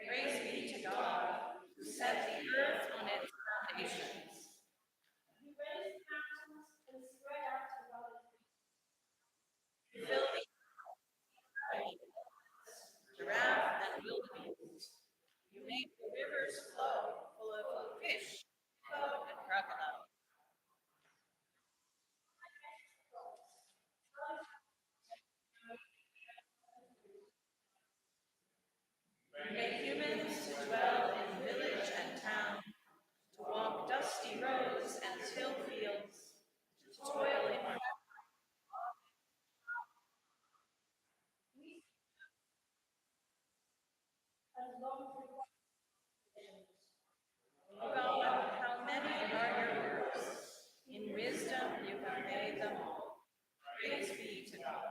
Praise be to God, who set the earth on its foundations. He raised mountains and spread out the valley. Fill the giraffe and wildebeest. You make the rivers flow full of fish, and crocodile. You make humans to dwell in village and town, to walk dusty roads and still fields, to toil in And long for O God, how many are your works? In wisdom you have made them all. Praise be to God.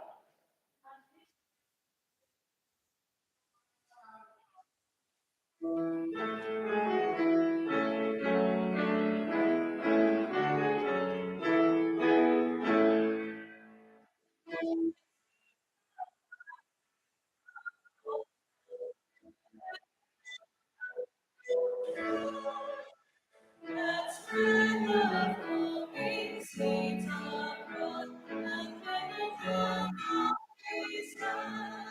Let's spread the flowing seeds abroad, and when the dawn of day sky,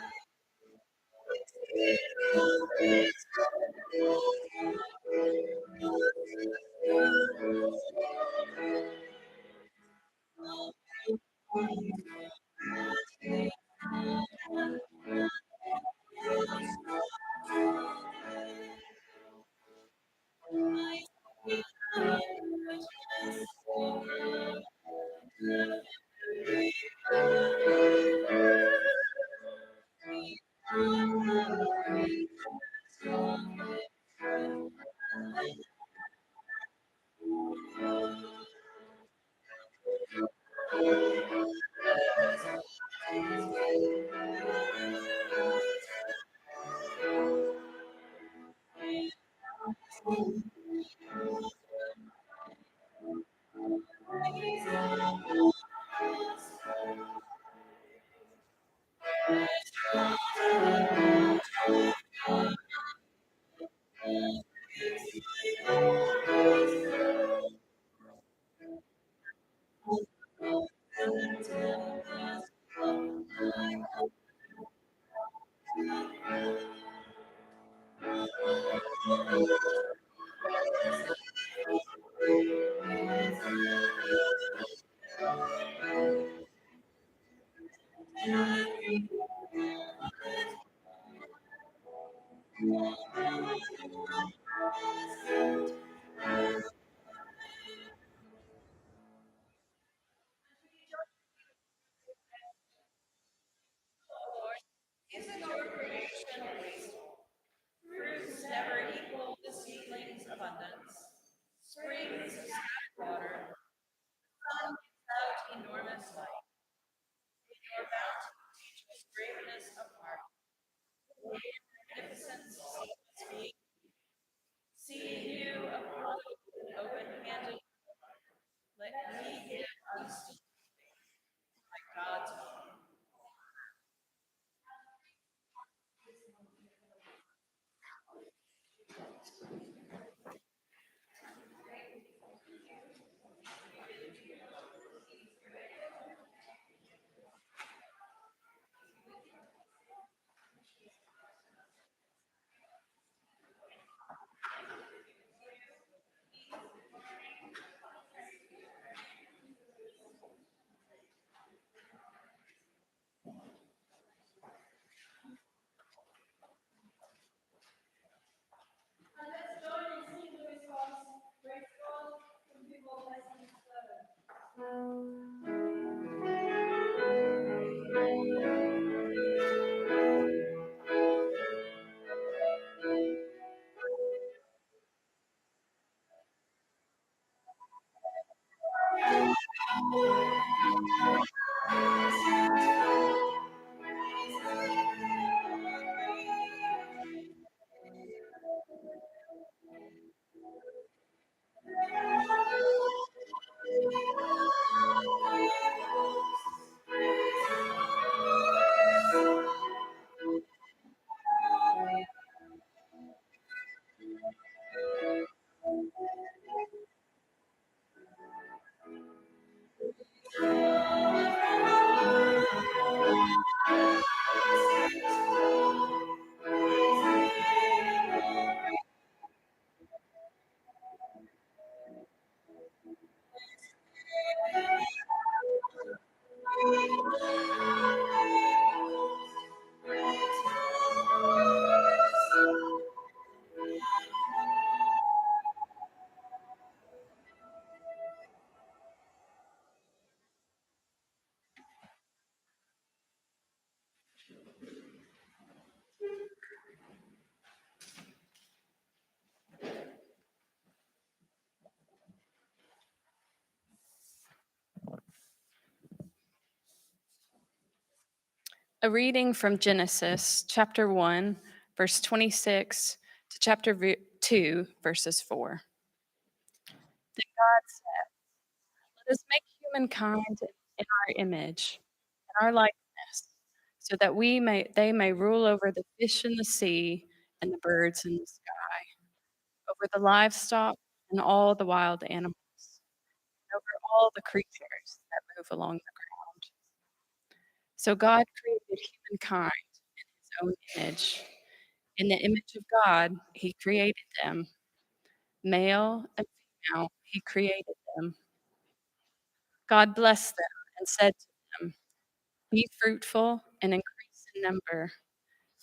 isn't your creation graceful? Fruits never equal the seedling's abundance. Springs of scattered water, sun gives out enormous light. Your bounty teaches greatness of heart. Your magnificence seems being. Seeing you approach A reading from Genesis chapter 1, verse 26 to chapter 2, verses 4. Then God said, "Let us make humankind in our image, in our likeness, so that they may rule over the fish in the sea and the birds in the sky, over the livestock and all the wild animals, and over all the creatures that move along the ground." So God created humankind in his own image. In the image of God, he created them. Male and female, he created them. God blessed them and said to them, "Be fruitful and increase in number.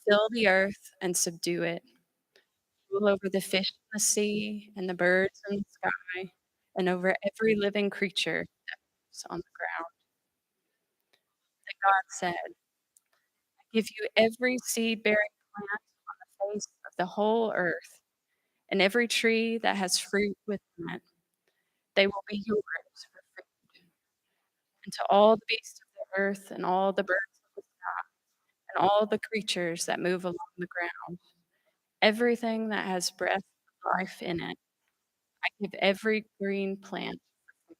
Fill the earth and subdue it. Rule over the fish in the sea and the birds in the sky, and over every living creature that moves on the ground." Then God said, "I give you every seed bearing plant on the face of the whole earth, and every tree that has fruit within it. They will be yours for food. And to all the beasts of the earth, and all the birds of the sky, and all the creatures that move along the ground, everything that has breath of life in it, I give every green plant for food."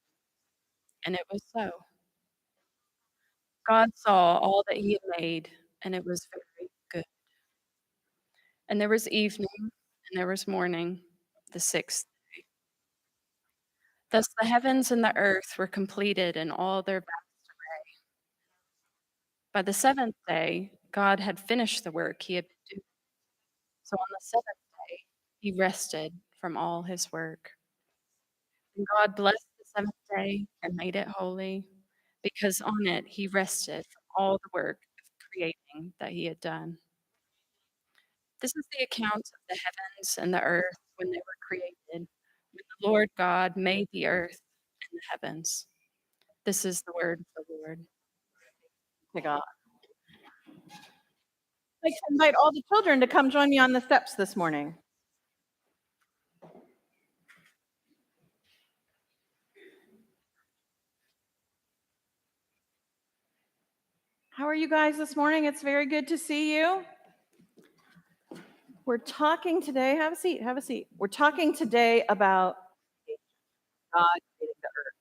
And it was so. God saw all that he had made, and it was very good. And there was evening, and there was morning, the sixth day. Thus the heavens and the earth were completed in all their vast array. By the seventh day, God had finished the work he had been doing. So on the seventh day, he rested from all his work. And God blessed the seventh day and made it holy, because on it he rested from all the work of creating that he had done. This is the account of the heavens and the earth when they were created, when the Lord God made the earth and the heavens. This is the word of the Lord. To God. I'd like to invite all the children to come join me on the steps this morning. How are you guys this morning? It's very good to see you. We're talking today, have a seat, have a seat. We're talking today about God creating the earth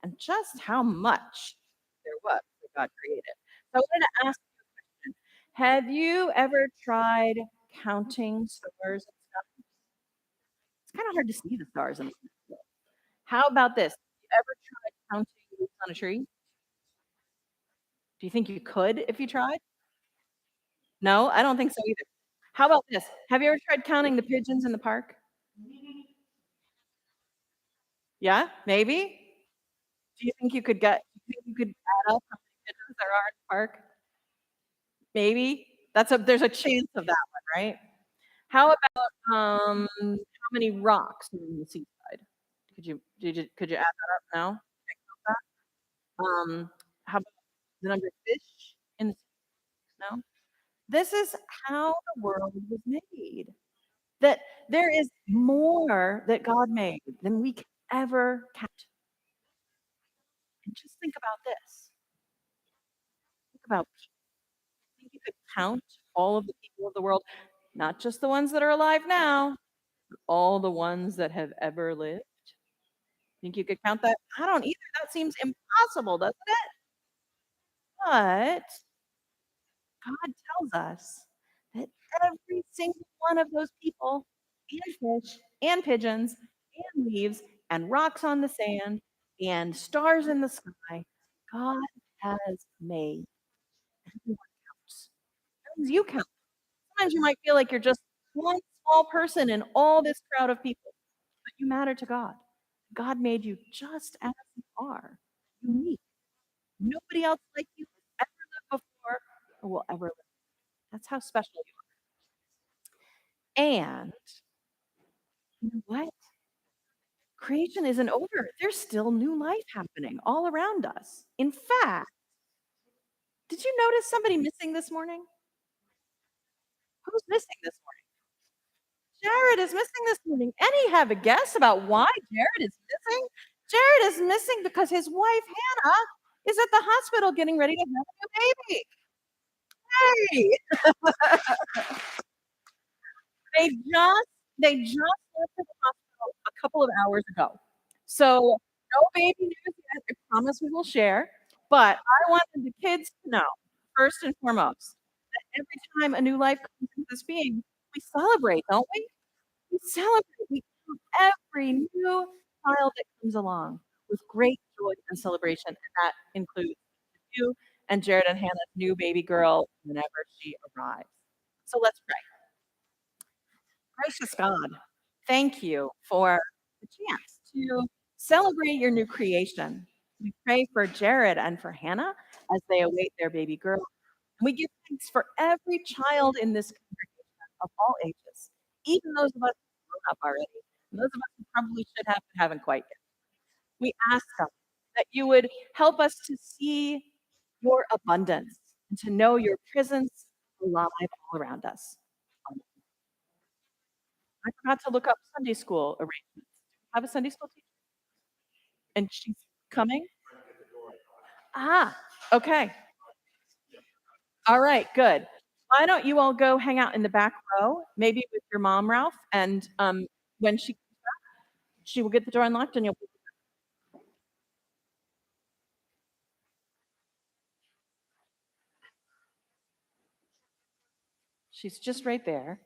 and just how much there was that God created. So I wanted to ask you a question. Have you ever tried counting stars and stuff? It's kind of hard to see the stars in the sky. How about this? Have you ever tried counting leaves on a tree? Do you think you could if you tried? No, I don't think so either. How about this? Have you ever tried counting the pigeons in the park? Yeah, maybe? Do you think you could add up how many pigeons there are in the park? Maybe? There's a chance of that one, right? How about how many rocks are in the seaside? Could you add that up? No? Can't count that? How about the number of fish in the sea? No? This is how the world was made. That there is more that God made than we can ever count. And just think about this. Think about people. Think you could count all of the people of the world, not just the ones that are alive now, but all the ones that have ever lived. Think you could count that? I don't either. That seems impossible, doesn't it? But God tells us that every single one of those people and fish and pigeons and leaves and rocks on the sand and stars in the sky. God has made. Everyone counts. That means you count. Sometimes you might feel like you're just one small person in all this crowd of people, but you matter to God. God made you just as you are, unique. Nobody else like you has ever lived before or will ever live. That's how special you are. And you know what? Creation isn't over. There's still new life happening all around us. In fact, did you notice somebody missing this morning? Who's missing this morning? Jared is missing this morning. Any have a guess about why Jared is missing? Jared is missing because his wife Hannah is at the hospital getting ready to have a new baby. Hey, they just left the hospital a couple of hours ago. So no baby news yet. I promise we will share. But I wanted the kids to know, first and foremost, that every time a new life comes into this being, we celebrate, don't we? We celebrate. We count every new child that comes along with great joy and celebration, and that includes you and Jared and Hannah's new baby girl whenever she arrives. So let's pray. Gracious God, thank you for the chance to celebrate your new creation. We pray for Jared and for Hannah as they await their baby girl. And we give thanks for every child in this congregation of all ages, even those of us who grown up already, and those of us who probably should have but haven't quite yet. We ask God that you would help us to see your abundance and to know your presence alive all around us. I forgot to look up Sunday school arrangements. Have a Sunday school teacher? And she's coming? Ah, okay. All right, good. Why don't you all go hang out in the back row, maybe with your mom, Ralph, and when she will get the door unlocked and you'll. She's just right there.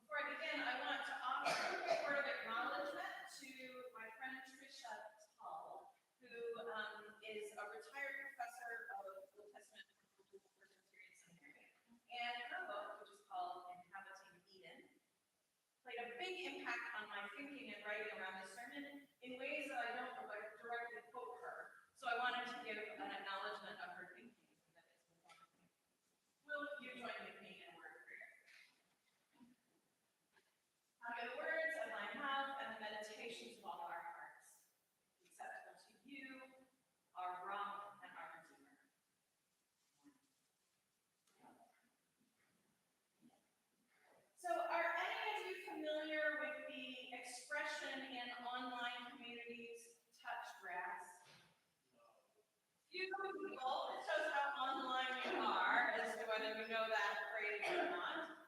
Before I begin, I want to offer a word of acknowledgement to my friend Trisha Tull, who is a retired professor of Old Testament Presbyterian Seminary. And her book, which is called Inhabiting Eden, played a big impact on my thinking and writing around this sermon in ways that I don't directly quote her. So I wanted to give an acknowledgement of her thinking. Will you join with me in a word of prayer? May the words of my mouth and the meditations of all our hearts be acceptable to you, our rock and our redeemer. So are any of you familiar with the expression in online communities, touch grass? Few people, it shows how online you are as to whether you know that phrase or not.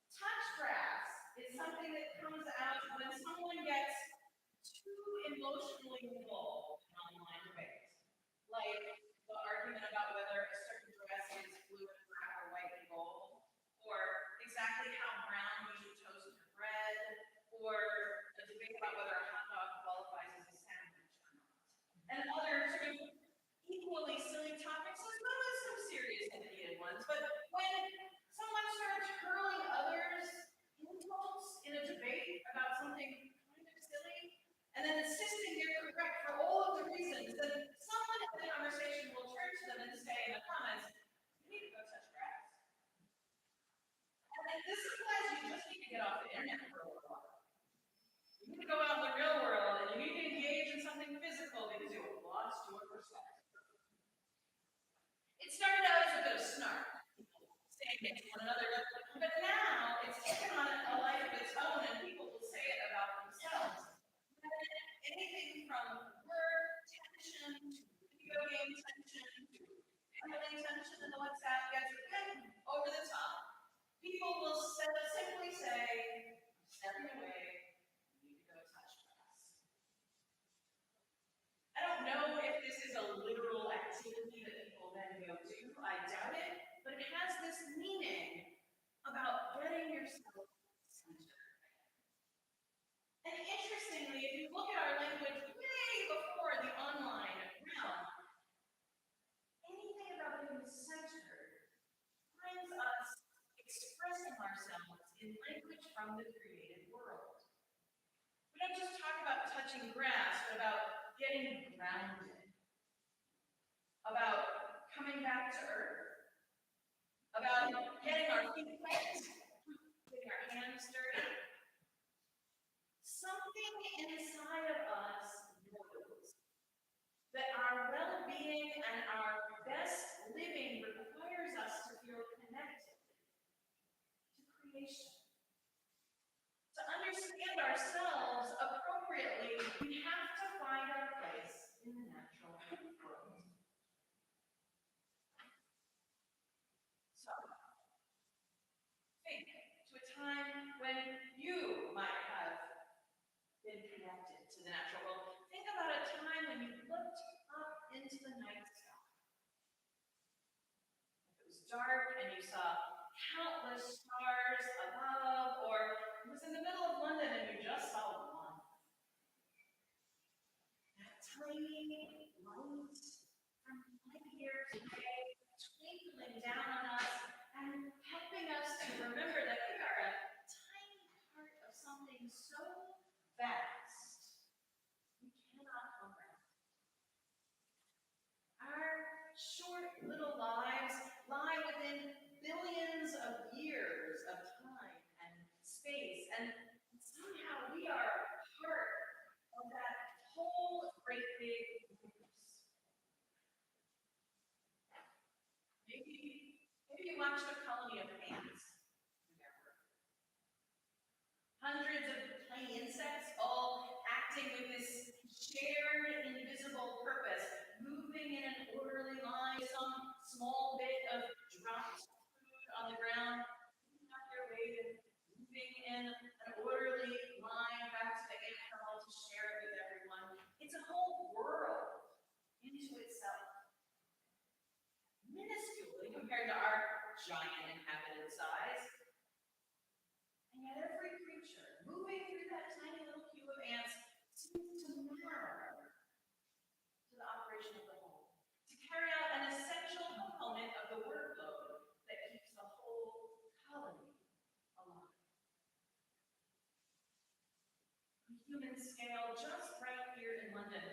Touch grass is something that comes out when someone gets too emotionally involved in online debates, like the argument about whether a certain dress is blue and black or white and gold, or exactly how brown you should toast your bread, or a debate about whether a hot dog qualifies as a sandwich or not, and other sort of equally silly topics, as well as some serious and heated ones. But when someone starts hurling others' insults in a debate about something kind of silly, and then insisting they're correct for all of the reasons, then someone in the conversation will turn to them and say in the comments, "You need to go touch grass." And this implies you just need to get off the internet for a little while. You need to go out in the real world and you need to engage in something physical because it will lost your perspective. It started out as a bit of snark, saying it to one another, but now it's taken on a life of its own and people will say it about themselves. Anything from word tension to video game tension to family tension in the WhatsApp gets a bit over the top. People will simply say, "I'm stepping away, you need to go touch grass." I don't know if this is a literal activity that people then go to. I doubt it. But it has this meaning about getting yourself centered. And interestingly, if you look at our language way before the online realm, anything about getting centered finds us expressing ourselves in language from the created world. We don't just talk about touching grass, but about getting grounded, about coming back to earth, about getting our feet wet, getting our hands dirty. Something inside of us knows that our well-being and our best living requires us to feel connected to creation. To understand ourselves appropriately, we have to find our place in the natural world. So, think to a time when you might have been connected to the natural watched a colony of ants do their work? Hundreds of tiny insects all acting with this shared invisible purpose, moving in an orderly line, some small bit of dropped food on the ground, picking up their weight and moving in an orderly line back to the ant hill to share it with everyone. It's a whole world into itself. Minuscule compared to our giant inhabited size. And yet every creature moving through that tiny little queue of ants seems to matter to the operation of the whole, to carry out an essential component of the workload that keeps the whole colony alive. On a human scale, just right here in London,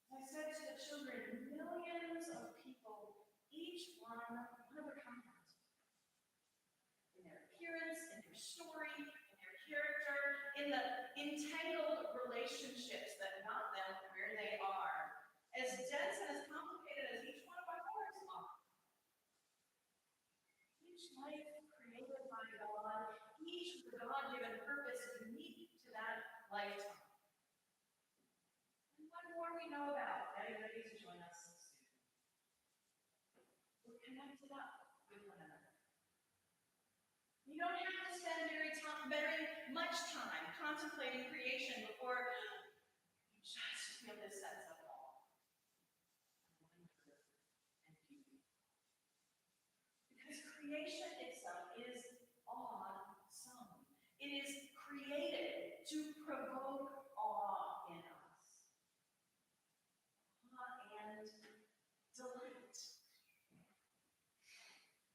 as I said to the children, millions of people, each one of a kind, in their appearance, in their story, in their character, in the entangled relationships that got them where they are, as dense and as complicated as each one of our hearts are. Each life created by God, each with a God-given purpose unique to that lifetime. And one more we know about. Are you ready to join us soon? We're connected up with one another. You don't have to spend very much time contemplating creation before you just feel this sense of awe, wonder, and beauty. Because creation itself is awesome. It is created to provoke awe in us. Awe and delight.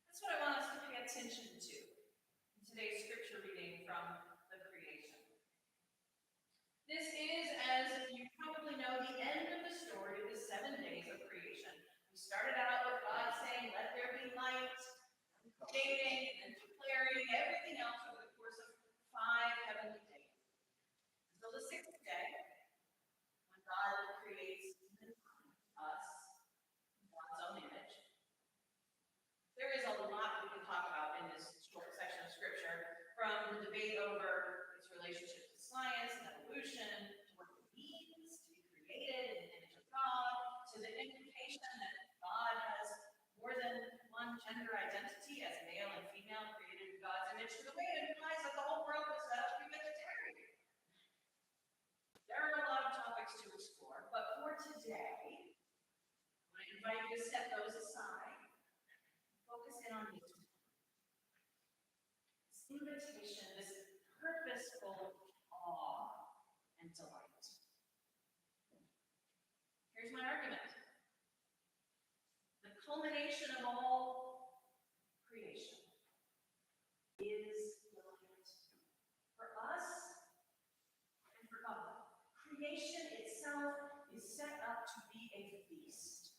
That's what I want us to pay attention to in today's scripture reading from the creation. This is, as you probably know, the end of the story of the 7 days of creation. We started out with God saying, "Let there be light," creating and declaring everything else over the course of 5 heavenly days. Until the 6th day, when God creates us in God's own image. There is a lot we can talk about in this short section of scripture, from the debate over its relationship to science and evolution, to what it means to be created in the image of God, to the implication that God has more than one gender identity as male and female created in God's image, to the way it implies that the whole world was set up to be vegetarian. There are a lot of topics to explore, but for today, I invite you to set those aside. Focus in on these two. This invitation, this purposeful awe and delight. Here's my argument. The culmination of all creation is delight. For us and for God. Creation itself is set up to be a feast.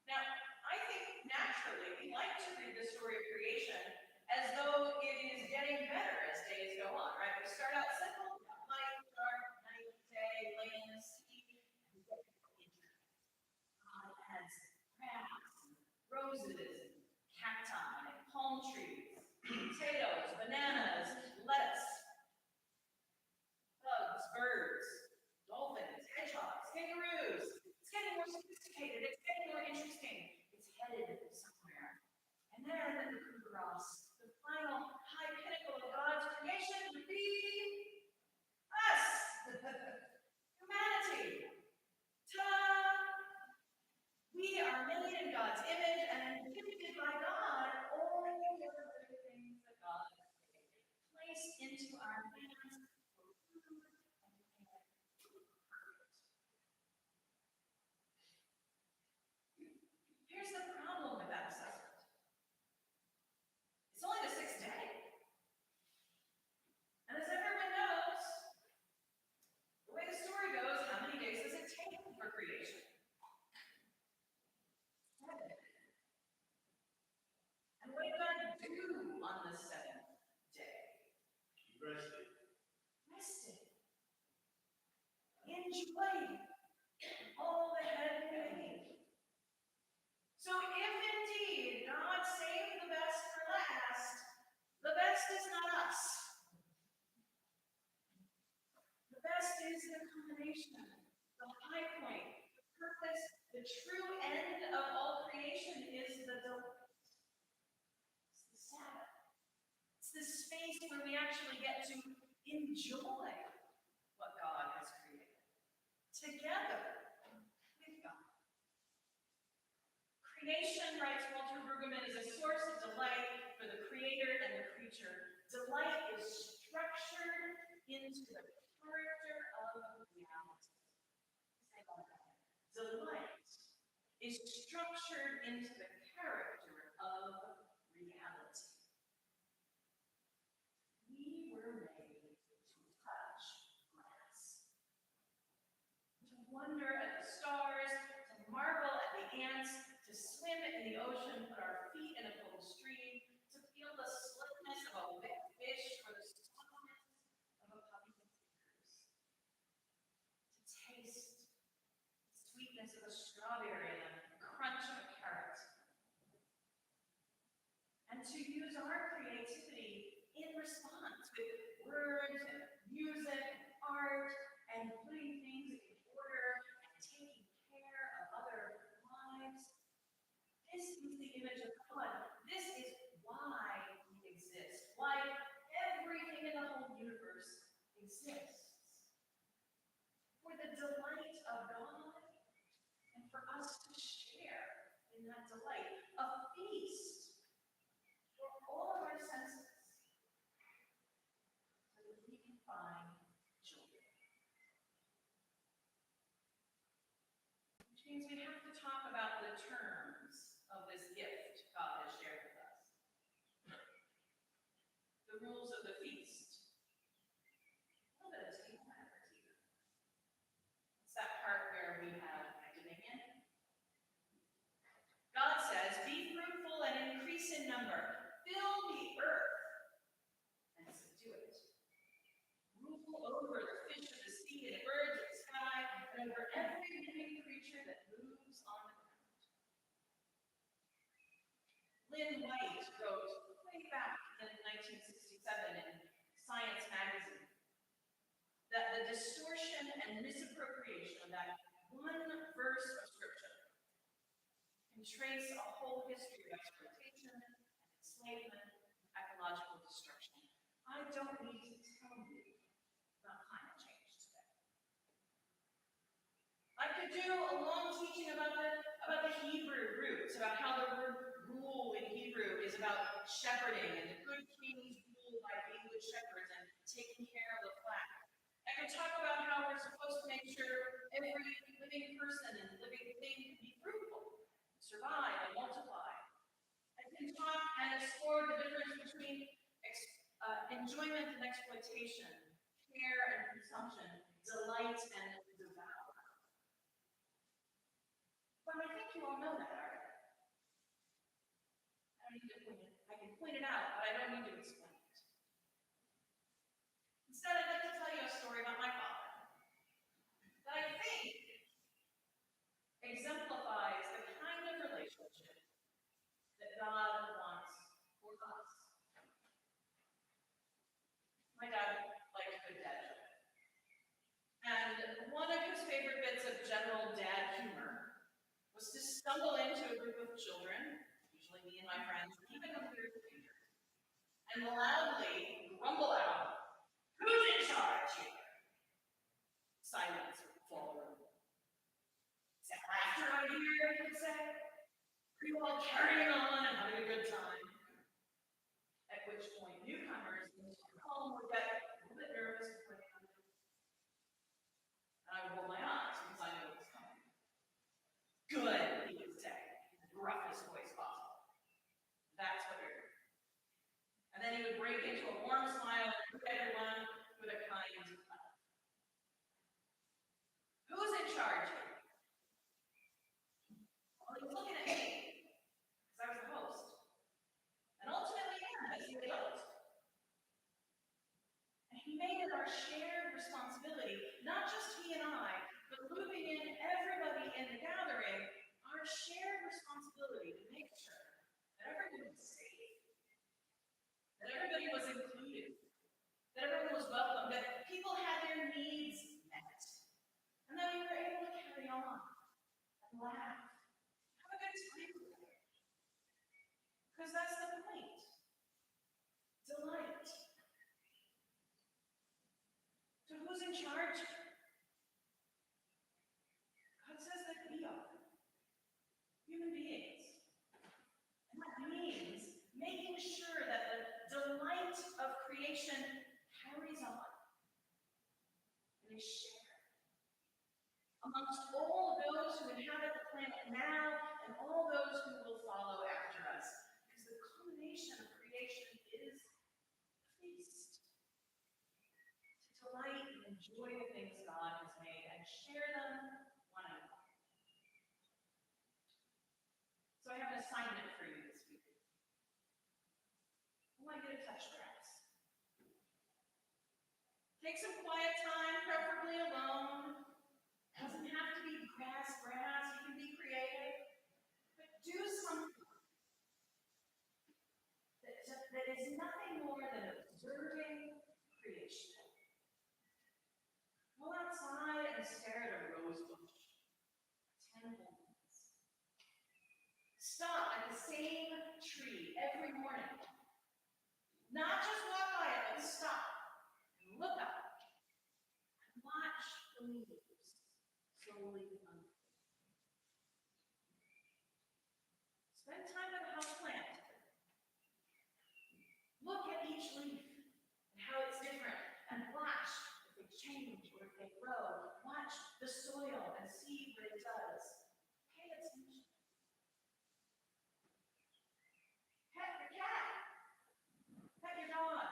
Now, I think naturally we like to read the story of creation as though it is getting better as days go on, right? We start out simple, light, dark, night, day, land, sea, and get into it. God adds us. The best is the combination, the high point, the purpose, the true end of all creation is the delight. It's the Sabbath. It's the space where we actually get to enjoy what God has created together with God. Creation, writes Walter Brueggemann, is a source of delight for the creator and the creature. Delight is structured into the character of reality. Delight is structured into the character of reality. We were made to touch grass, to wonder at the stars, to marvel at the ants, to swim in the ocean, put our feet in a cold stream, to feel the slickness of a wet fish or the softness of a puppy's fingers, to taste the sweetness of a strawberry and the crunch of a carrot, and to use our creativity in response with words and music and art and putting things in order and taking care of other lives. This is the image of God. This is why we exist, why everything in the whole universe exists. For the delight of God and for us to share in that delight. A feast for all of our senses so that we can find joy. Which means we have to talk about the terms of this gift God has shared with us. The rules of the feast. A little bit of table manners here. It's that part where we have dominion. God says, be fruitful and increase in number. Fill the earth and subdue it. Rule over the fish of the sea and the birds of the sky and over every living creature that moves on the ground. Lynn White wrote way back in 1967 in Science magazine that the distortion and misappropriation of that one verse of Scripture can trace a whole history of exploitation and enslavement and ecological destruction. I don't need to tell you about climate change today. I could do a long teaching about the Hebrew roots, about how the word rule in Hebrew is about shepherding, and the good kings rule by being good shepherds and taking care of the flock. I could talk about how we're supposed to make sure every living person and living thing can be fruitful, survive, and multiply. I can talk and explore the difference between enjoyment and exploitation, care and consumption, delight and devour. But I think you all know that already. I don't need to point it. I can point it out, but I don't need to explain it. Instead, I'd like to tell you a story about my father that I think exemplifies the kind of relationship that God wants for us. My dad liked good dad joke. And one of his favorite bits of general dad humor was to stumble into a group of children, usually me and my friends, even with weird fingers, and loudly grumble out, "Who's in charge here?" Silence would fall the room. "Is that laughter I hear?" he would say. "Are you all carrying on and having a good time?" At which point newcomers into the home would get a little bit nervous before they come in. And I would roll my eyes because I knew it was coming. "Good," he would say, in the gruffest voice possible. "That's what you're doing." And then he would break into a warm smile and greet everyone with a kind laugh. "Who's in charge here?" Well, he was looking at me, because I was the host. And ultimately him, as the host. And he made it our shared responsibility, not just he and I, but looping in everybody in the gathering, our shared responsibility to make sure that everybody was safe, that everybody was included, that everyone was welcome, that people had their needs met, and that we were able to carry on and laugh, have a good time together. Because that's the point. Delight. So who's in charge? God says that we are human beings. And that means making sure that the delight of creation carries on and is shared amongst all those who inhabit the planet now and all those who will follow after us. Because the culmination of creation is a feast. To delight and enjoy the things God has made and share them one another. So I have an assignment for you this week. I want you to touch grass. Take some quiet time, preferably alone. Doesn't have to be grass. You can be creative. But do something that is nothing more than observing creation. Go outside and stare at a rose bush. 10 minutes. Stop at the same tree every morning. Not just walk by it, but stop and look up and watch the leaves slowly unfold. Spend time with a houseplant. Look at each leaf and how it's different, and watch if they change or if they grow. Watch the soil and see what it does. Pay attention. Pet your cat. Pet your dog.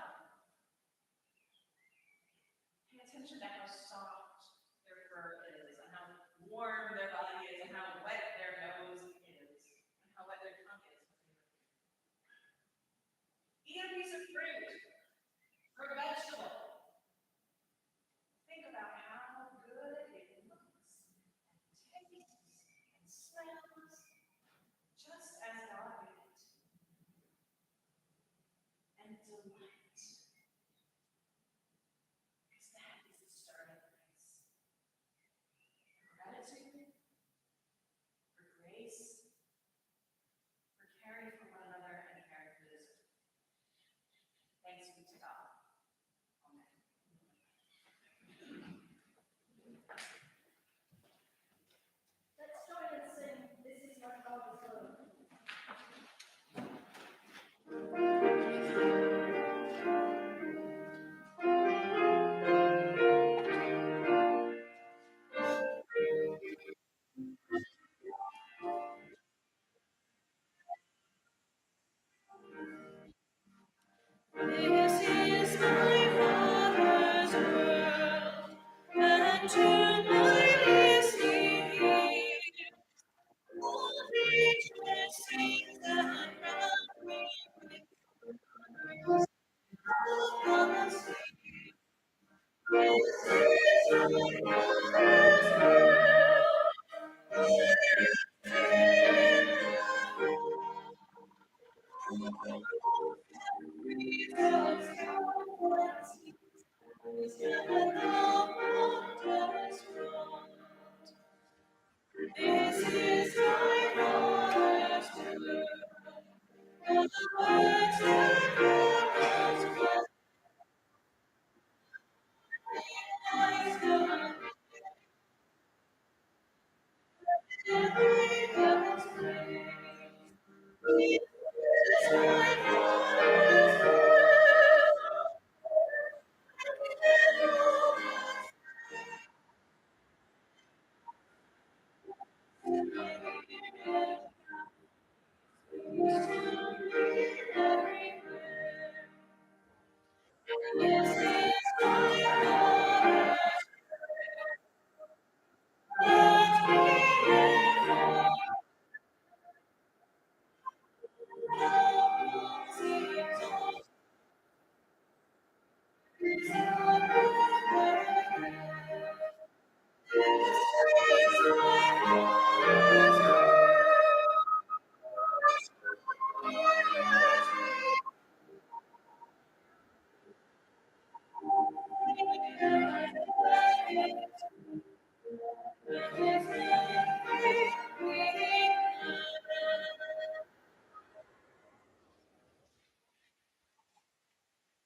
Pay attention to how soft their fur is, and how warm their body is, and how wet their nose is, and how wet their tongue is. Eat a piece of fruit or a vegetable. Think about how good it looks and tastes and smells, just as God made it. And delight. Because that is the starting place. For gratitude, for grace, for caring for one another and caring for this earth. Thanks be to God. Amen. Let's join and sing, This Is My Father's Love. This is my Father's world, and to my listening ears, all creature sings around me with wonders of the sea. This is my Father's world, Jesus, God, what is heaven above wonders wrought. This is my Father's world, and the words that heavens bless, eyes done, every heaven's praise. This is my Father's world, and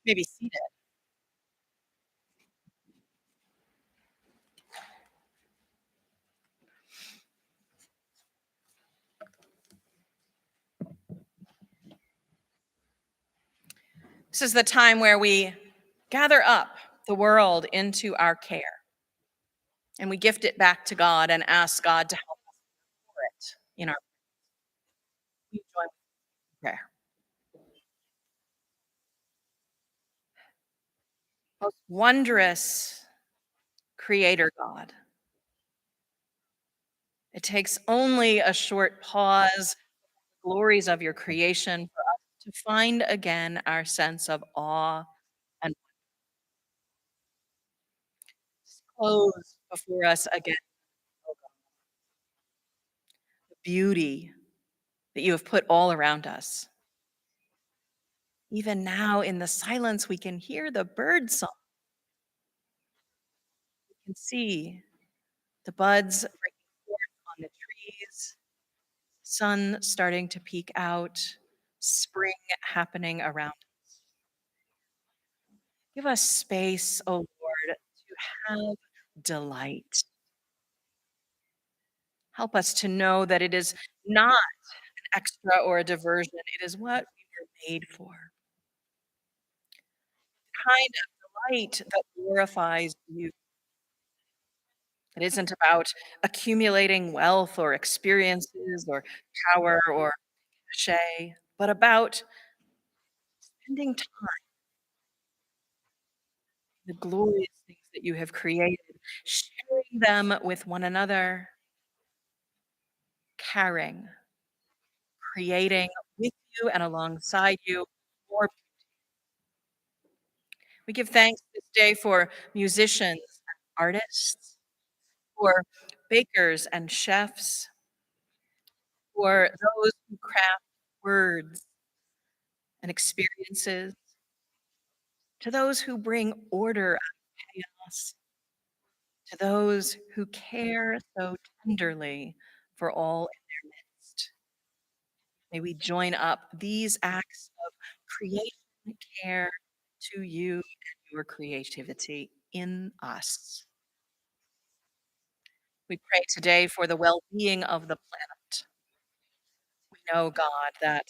Maybe seated. This is the time where we gather up the world into our care and we gift it back to God and ask God to help us for it in our we join with prayer. Most wondrous Creator God. It takes only a short pause, glories of your creation, for us to find again our sense of awe and close before us again, oh God, the beauty that you have put all around us. Even now in the silence, we can hear the bird song. We can see the buds breaking forth on the trees, sun starting to peek out, spring happening around. Give us space, O Lord, to have delight. Help us to know that it is not an extra or a diversion. It is what we were made for. Kind of delight that glorifies you. It isn't about accumulating wealth or experiences or power or cachet, but about spending time, the glorious things that you have created, sharing them with one another, caring, creating with you and alongside you more. We give thanks this day for musicians and artists, for bakers and chefs, for those who craft words and experiences, to those who bring order out of chaos, to those who care so tenderly for all in their midst. May we join up these acts of creation care to you and your creativity in us. We pray today for the well-being of the planet. We know, God, that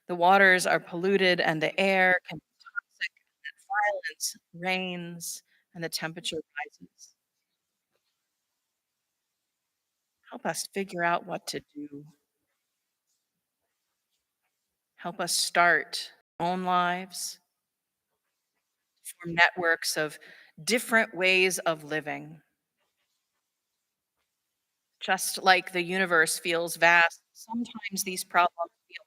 the waters are polluted and the air can be toxic, and that violence reigns and the temperature rises. Help us figure out what to do. Help us start our own lives, form networks of different ways of living. Just like the universe feels vast, sometimes these problems feel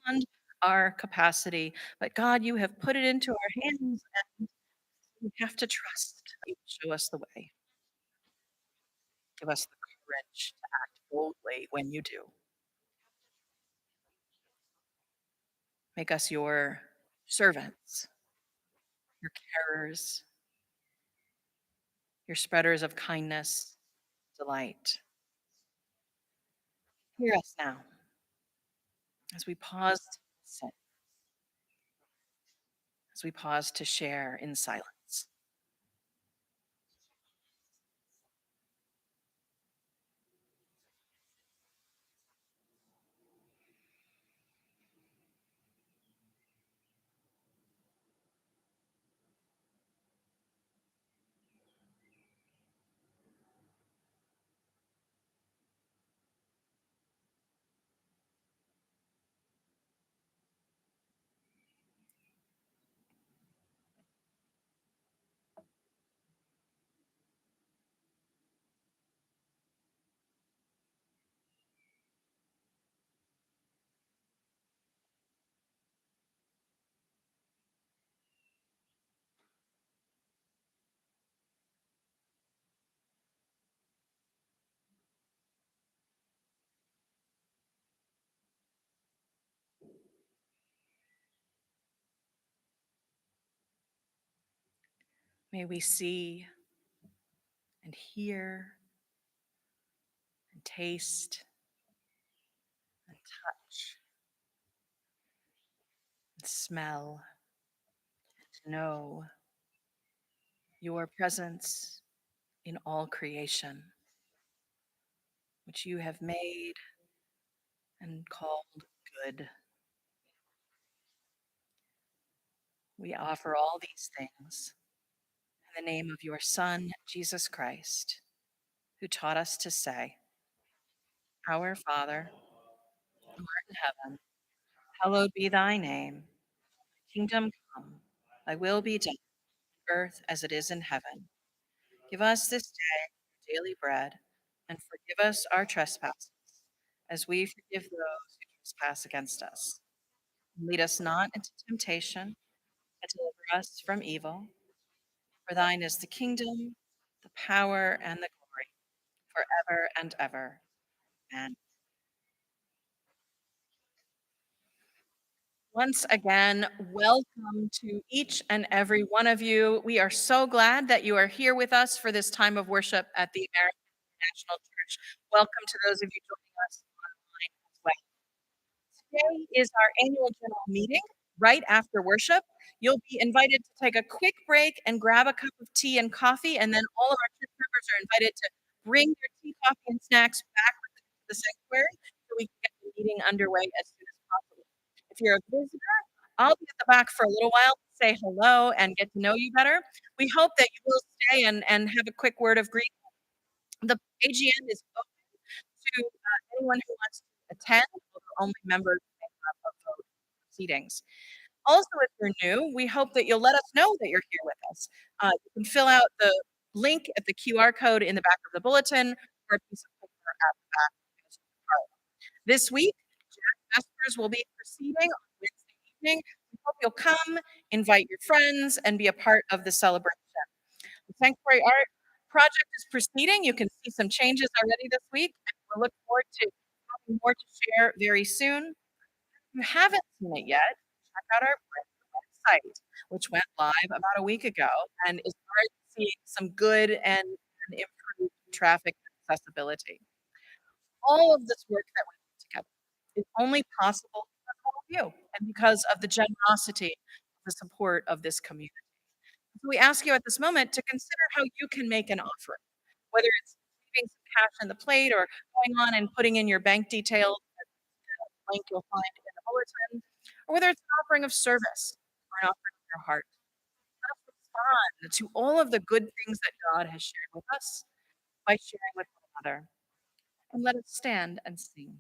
beyond our capacity. But God, you have put it into our hands, and we have to trust that you will show us the way. Give us the courage to act boldly when you do. Make us your servants, your carers, your spreaders of kindness, delight. Hear us now as we pause to listen, as we pause to share in silence. May we see and hear and taste and touch and smell to know your presence in all creation, which you have made and called good. We offer all these things in the name of your Son, Jesus Christ, who taught us to say, Our Father, who art in heaven, hallowed be thy name. Kingdom come, thy will be done on earth as it is in heaven. Give us this day our daily bread, and forgive us our trespasses, as we forgive those who trespass against us. And lead us not into temptation, but deliver us from evil. For thine is the kingdom, the power, and the glory, forever and ever. Amen. Once again, welcome to each and every one of you. We are so glad that you are here with us for this time of worship at the American National Church. Welcome to those of you joining us online as well. Today is our annual general meeting. Right after worship, you'll be invited to take a quick break and grab a cup of tea and coffee, and then all of our church members are invited to bring their tea, coffee, and snacks back with them to the sanctuary so we can get the meeting underway as soon as possible. If you're a visitor, I'll be at the back for a little while to say hello and get to know you better. We hope that you will stay and have a quick word of greeting. The AGM is open to anyone who wants to attend, although only members may have a vote in proceedings. Also, if you're new, we hope that you'll let us know that you're here with us. You can fill out the link at the QR code in the back of the bulletin or a piece of paper at the back as part. This week, Jack Vespers will be proceeding on Wednesday evening. We hope you'll come, invite your friends, and be a part of the celebration. The Sanctuary Art project is proceeding. You can see some changes already this week. We'll look forward to having more to share very soon. If you haven't seen it yet, check out our website, which went live about a week ago and is already seeing some good and improved traffic accessibility. All of this work that we put together is only possible because of all of you and because of the generosity, the support of this community. So we ask you at this moment to consider how you can make an offering, whether it's leaving some cash in the plate or going on and putting in your bank details, the link you'll find in the bulletin, or whether it's an offering of service or an offering of your heart. Let us respond to all of the good things that God has shared with us by sharing with one another. And let us stand and sing.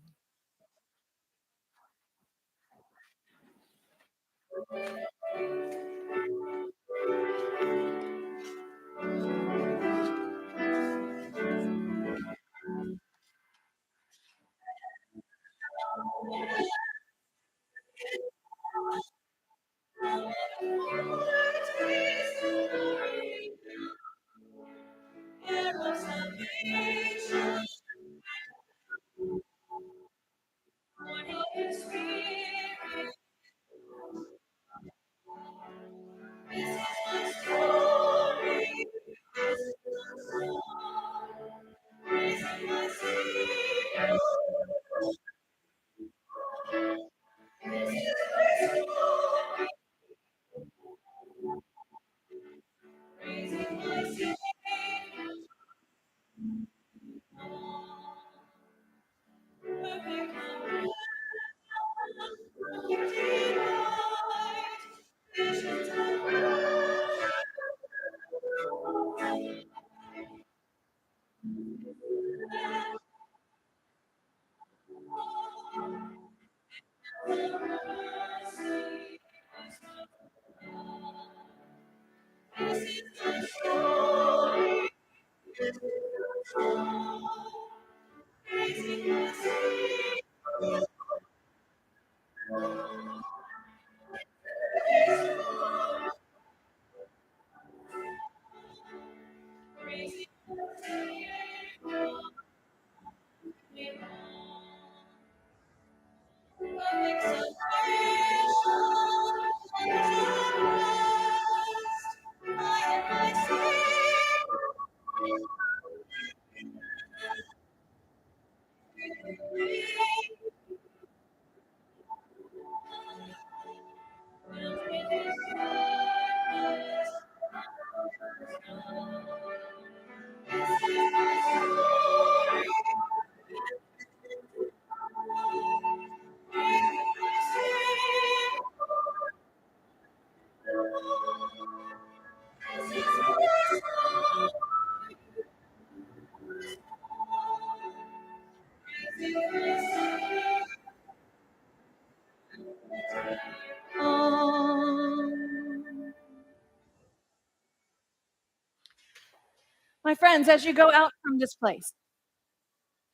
My friends, as you go out from this place,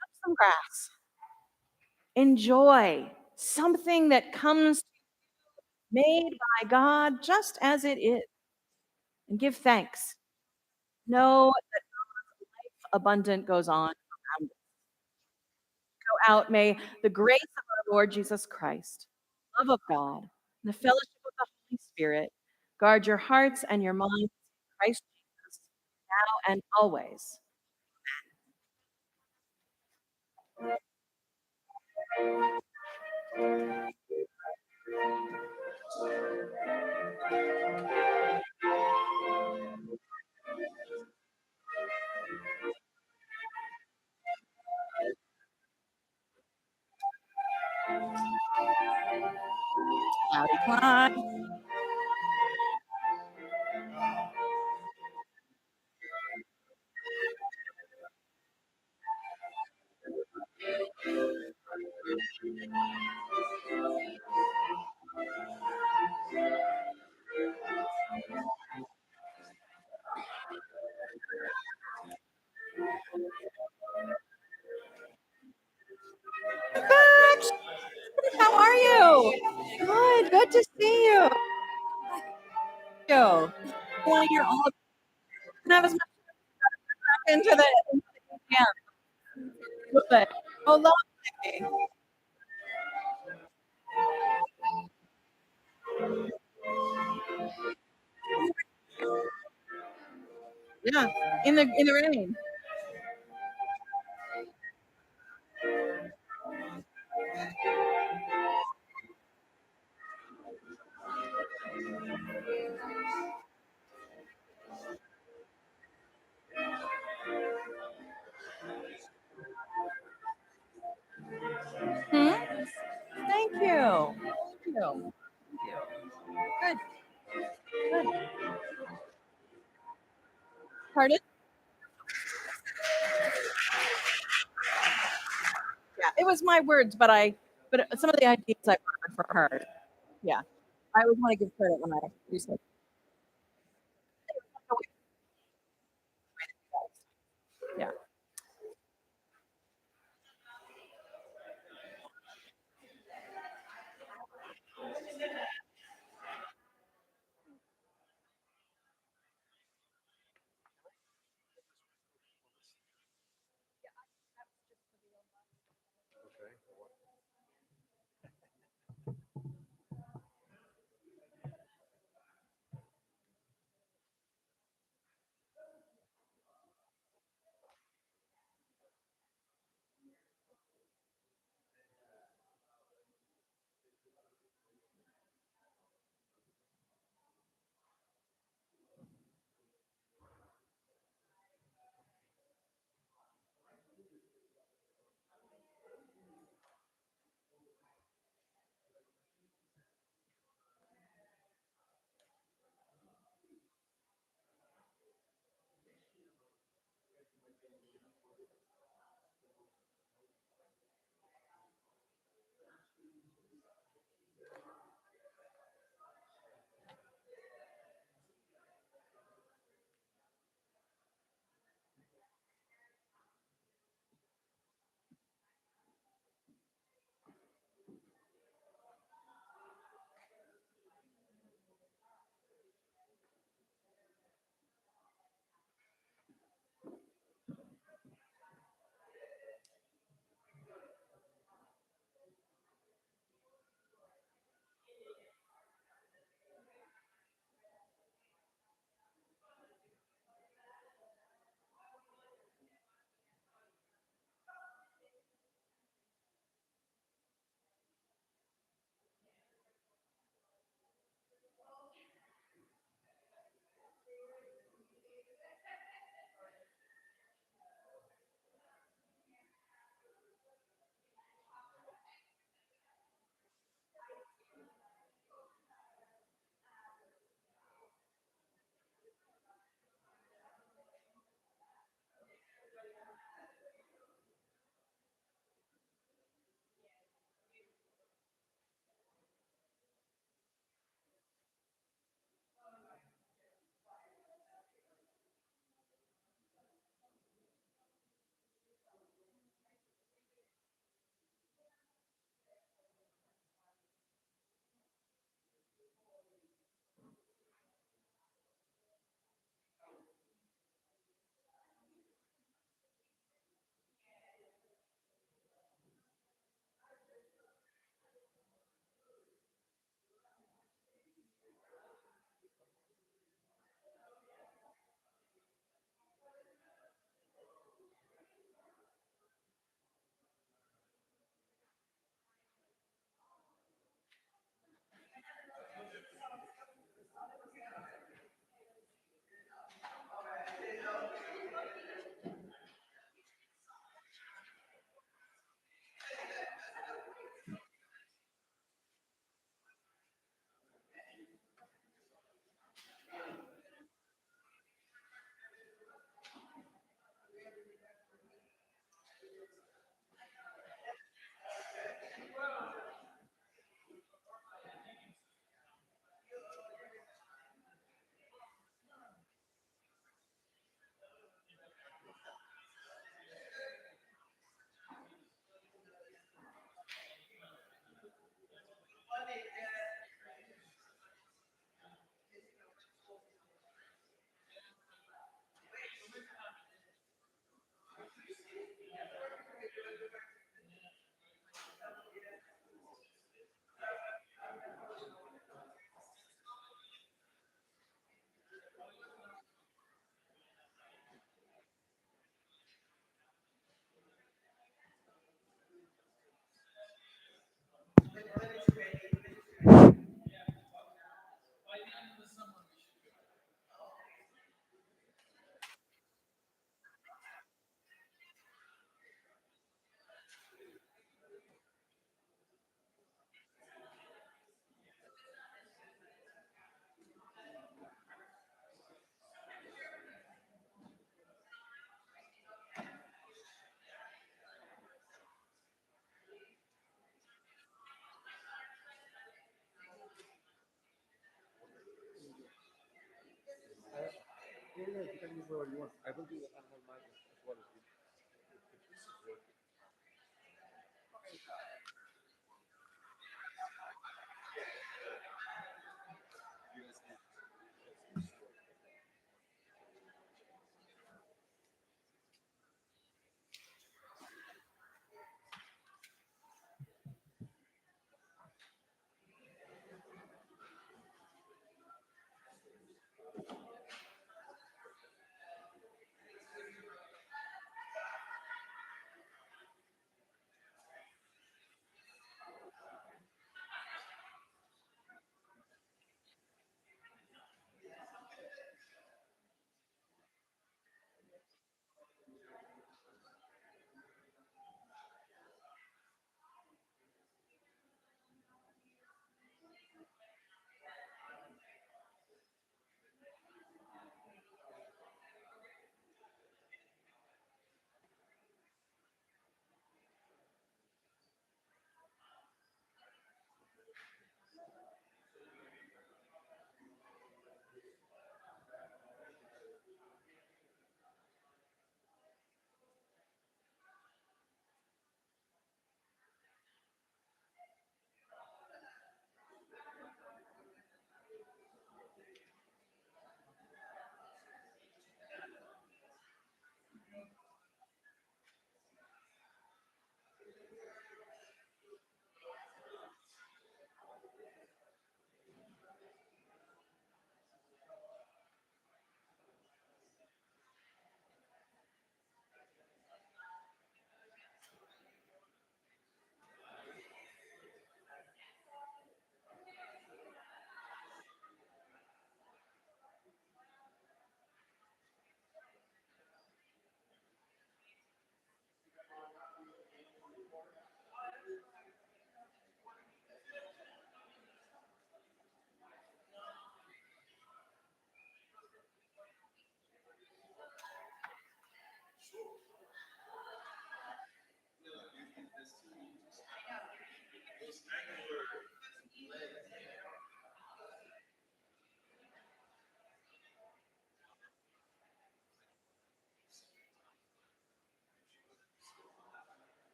touch some grass. Enjoy something that comes made by God just as it is, and give thanks. Know that life abundant goes on around us. Go out, may the grace of our Lord Jesus Christ, love of God, and the fellowship of the Holy Spirit guard your hearts and your minds in Christ Jesus, now and always. Howdy, Clyde. How are you? Good. Good to see you. You. Well, you're all have as much into the yeah. Good. Oh, lovely. Yeah. In the rain. Hmm? Thank you. Thank you. Good. Good. Pardon? Yeah, it was my words, but some of the ideas I heard for her. Yeah, I always want to give credit when I do something. Yeah.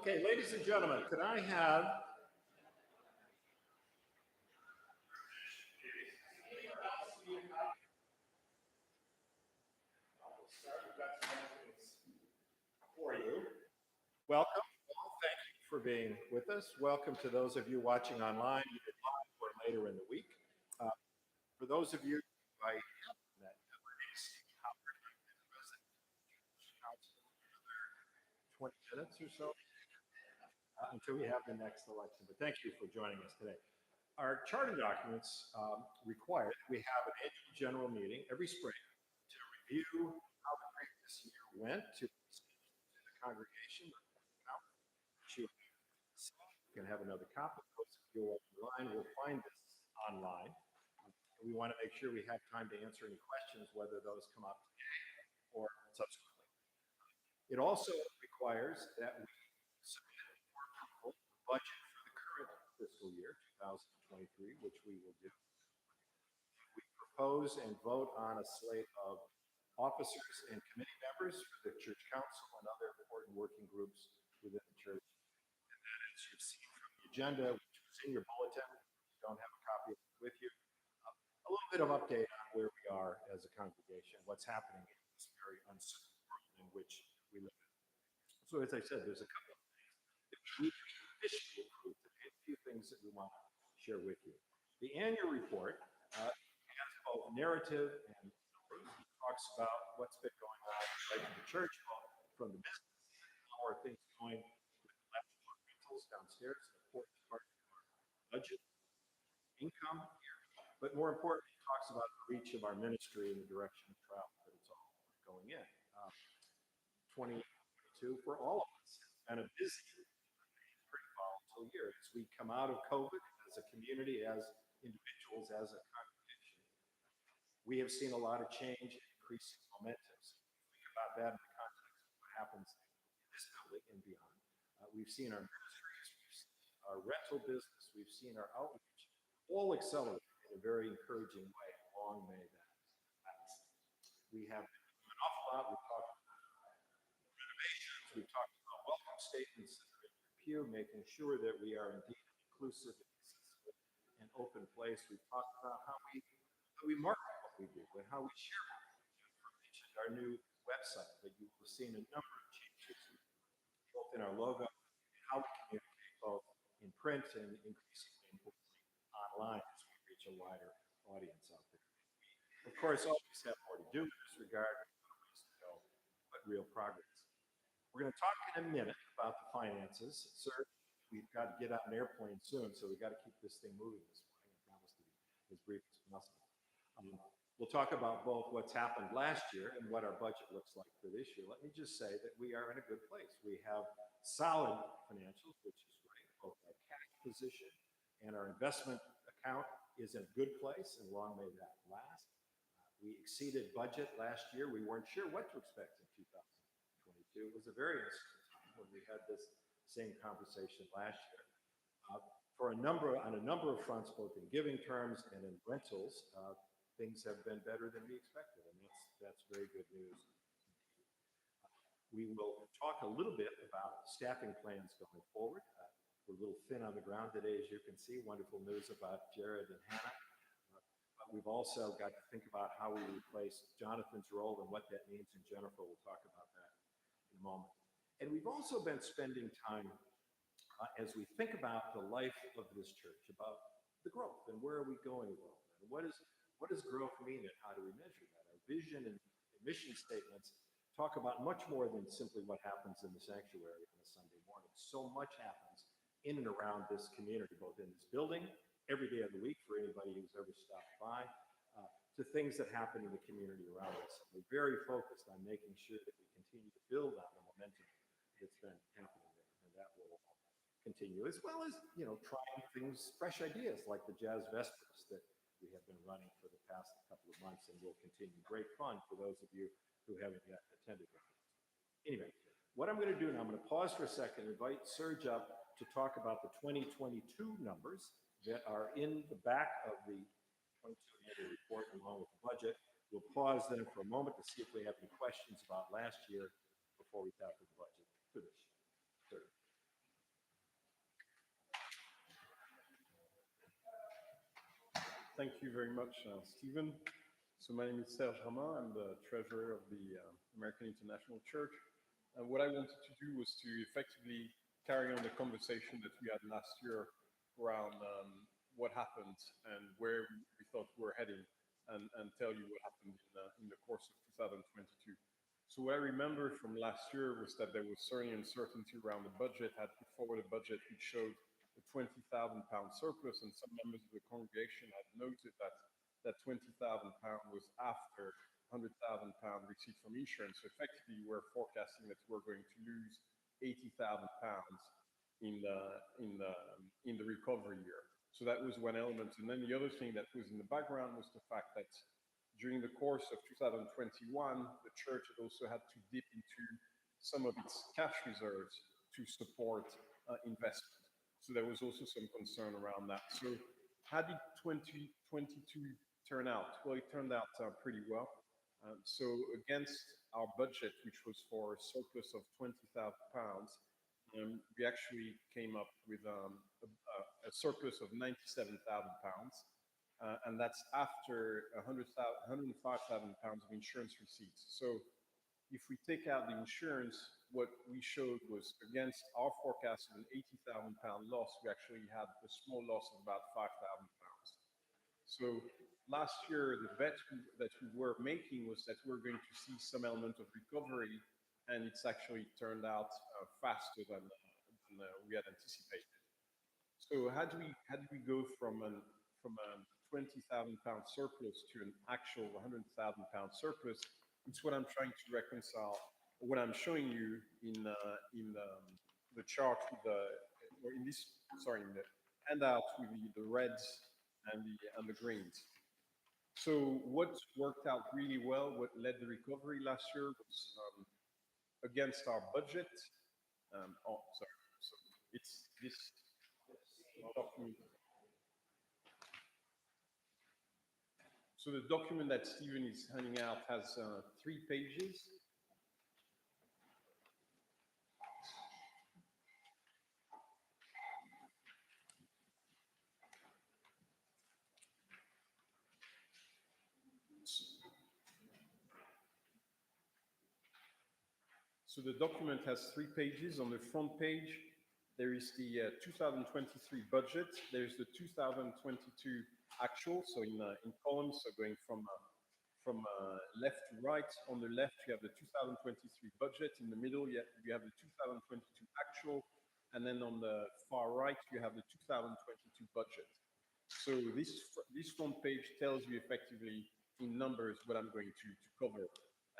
Okay, ladies and gentlemen, could I have for you. Welcome. All. Thank you for being with us. Welcome to those of you watching online, either live or later in the week. For those of you I haven't met, my name is Steve Howard. I'm the president of the council for another 20 minutes or so until we have the next election. But thank you for joining us today. Our charter documents require that we have an annual general meeting every spring to review how the previous year went, to the congregation. You can have another copy. Those of you online will find this online. We want to make sure we have time to answer any questions, whether those come up today or subsequently. It also requires that we submit for approval the budget for the current fiscal year, 2023, which we will do. We propose and vote on a slate of officers and committee members for the church council and other important working groups within the church. And that, as you've seen from the agenda, which was in your bulletin, if you don't have a copy of it with you, a little bit of update on where we are as a congregation, what's happening in this very uncertain world in which we live in. So as I said, there's a couple of things that we officially approved today, a few things that we want to share with you. The annual report has both narrative and numbers. It talks about what's been going on right in the church, both from the business, how are things going with the leftover rentals downstairs, an important part of our budget, income here, but more importantly, it talks about the reach of our ministry and the direction of travel that it's all going in. 2022 for all of us has been a busy, pretty volatile year as we come out of COVID as a community, as individuals, as a congregation. We have seen a lot of change and increasing momentum. So think about that in the context of what happens in this building and beyond. We've seen our ministries, we've seen our rental business, we've seen our outreach all accelerate in a very encouraging way. Long may that last. We have been doing an awful lot. We've talked about renovations, we've talked about welcome statements that are in your pew, making sure that we are indeed an inclusive, and open place. We've talked about how we market what we do and how we share what we do. We mentioned our new website that you will have seen a number of changes both in our logo and how we communicate both in print and increasingly importantly online as we reach a wider audience out there. We, of course, always have more to do in this regard, ways to go, but real progress. We're going to talk in a minute about the finances. Sir, we've got to get on an airplane soon, so we've got to keep this thing moving this morning. I promise to be as brief as possible. We'll talk about both what's happened last year and what our budget looks like for this year. Let me just say that we are in a good place. We have solid financials, which is great. Both our cash position and our investment account is in a good place, and long may that last. We exceeded budget last year. We weren't sure what to expect in 2022. It was a very uncertain time when we had this same conversation last year. On a number of fronts, both in giving terms and in rentals, things have been better than we expected, and that's very good news. We will talk a little bit about staffing plans going forward. We're a little thin on the ground today, as you can see. Wonderful news about Jared and Hannah. But we've also got to think about how we replace Jonathan's role and what that means, and Jennifer will talk about that in a moment. And we've also been spending time as we think about the life of this church, about the growth and where are we going with all that. And what does growth mean and how do we measure that? Our vision and mission statements talk about much more than simply what happens in the sanctuary on a Sunday morning. So much happens in and around this community, both in this building, every day of the week for anybody who's ever stopped by, to things that happen in the community around us. We're very focused on making sure that we continue to build on the momentum that's been happening there, and that will continue, as well as, trying things, fresh ideas like the Jazz Vespers that we have been running for the past couple of months and will continue. Great fun for those of you who haven't yet attended them. Anyway, what I'm going to do now, I'm going to pause for a second, invite Serge up to talk about the 2022 numbers that are in the back of the 22 annual report along with the budget. We'll pause then for a moment to see if we have any questions about last year before we tackle the budget for this year. Thank you very much, Stephen. So my name is Serge Ramin. I'm the treasurer of the American International Church. And what I wanted to do was to effectively carry on the conversation that we had last year around what happened and where we thought we were heading, and tell you what happened in the course of 2022. So what I remember from last year was that there was certainly uncertainty around the budget. I had put forward a budget which showed a £20,000 surplus, and some members of the congregation had noted that that £20,000 was after £100,000 receipt from insurance. So effectively, we're forecasting that we're going to lose £80,000 in the recovery year. So that was one element. And then the other thing that was in the background was the fact that during the course of 2021, the church had also had to dip into some of its cash reserves to support investment. So there was also some concern around that. So how did 2022 turn out? Well, it turned out pretty well. So against our budget, which was for a surplus of £20,000, we actually came up with a surplus of £97,000. And that's after £105,000 of insurance receipts. So if we take out the insurance, what we showed was against our forecast of an £80,000 loss, we actually had a small loss of about £5,000. So last year, the bet that we were making was that we're going to see some element of recovery, and it's actually turned out faster than we had anticipated. So how do we go from a £20,000 surplus to an actual £100,000 surplus? It's what I'm trying to reconcile, what I'm showing you in the chart with in the handout with the reds and the greens. So what worked out really well, what led the recovery last year was against our budget. So it's this document. So the document that Stephen is handing out has 3 pages. So the document has 3 pages. On the front page, there is the 2023 budget. There's the 2022 actual, so in columns, so going from left to right. On the left, you have the 2023 budget. In the middle, you have the 2022 actual. And then on the far right, you have the 2022 budget. So this front page tells you effectively in numbers what I'm going to cover.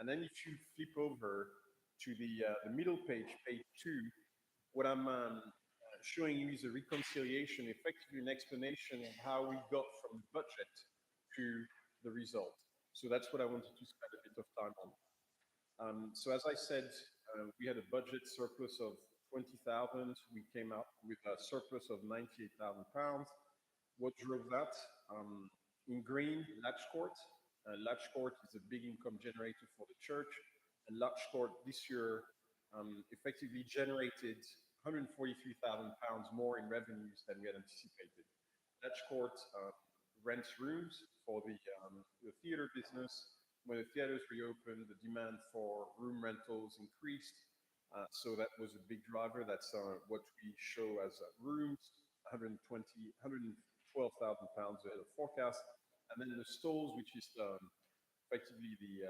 And then if you flip over to the middle page, page 2, what I'm showing you is a reconciliation, effectively an explanation of how we got from the budget to the result. So that's what I wanted to spend a bit of time on. So as I said, we had a budget surplus of 20,000. We came out with a surplus of £98,000. What drove that? In green, Latch Court. Latch Court is a big income generator for the church. And Latch Court this year effectively generated £143,000 more in revenues than we had anticipated. Latch Court rents rooms for the theater business. When the theaters reopened, the demand for room rentals increased. So that was a big driver. That's what we show as rooms, £112,000 ahead of forecast. And then the stalls, which is effectively the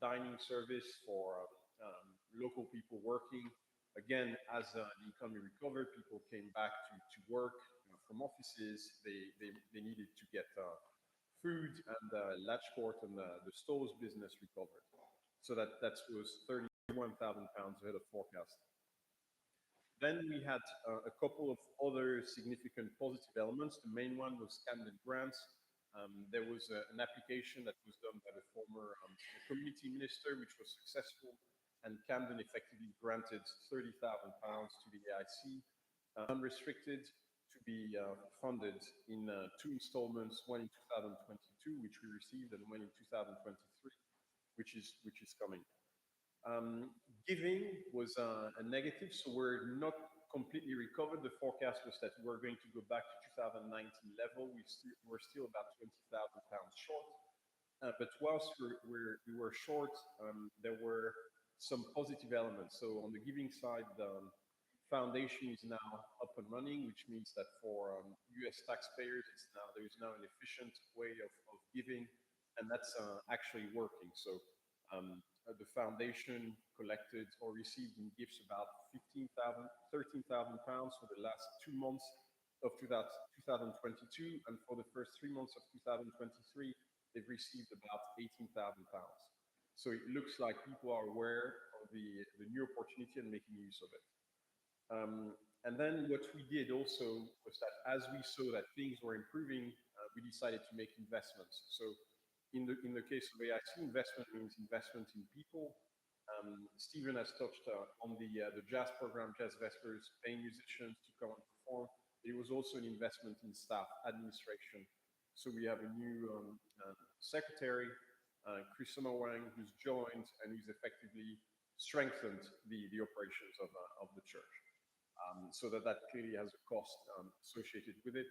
dining service for local people working. Again, as the economy recovered, people came back to work from offices. They needed to get food, and Latch Court and the stores business recovered. So that was £31,000 ahead of forecast. Then we had a couple of other significant positive elements. The main one was Camden grants. There was an application that was done by the former community minister, which was successful, and Camden effectively granted £30,000 to the AIC, unrestricted, to be funded in 2 installments, one in 2022, which we received, and one in 2023, which is coming. Giving was a negative, so we're not completely recovered. The forecast was that we're going to go back to 2019 level. We're still about £20,000 short. But whilst we were short, there were some positive elements. So on the giving side, the foundation is now up and running, which means that for US taxpayers, there is now an efficient way of giving, and that's actually working. So the foundation collected or received in gifts about £13,000 for the last 2 months of 2022, and for the first 3 months of 2023, they've received about £18,000. So it looks like people are aware of the new opportunity and making use of it. And then what we did also was that as we saw that things were improving, we decided to make investments. So in the case of AIC, investment means investment in people. Stephen has touched on the jazz program, Jazz Vespers, paying musicians to come and perform. It was also an investment in staff administration. So we have a new secretary, Chris Wang, who's joined and who's effectively strengthened the operations of the church. So that clearly has a cost associated with it.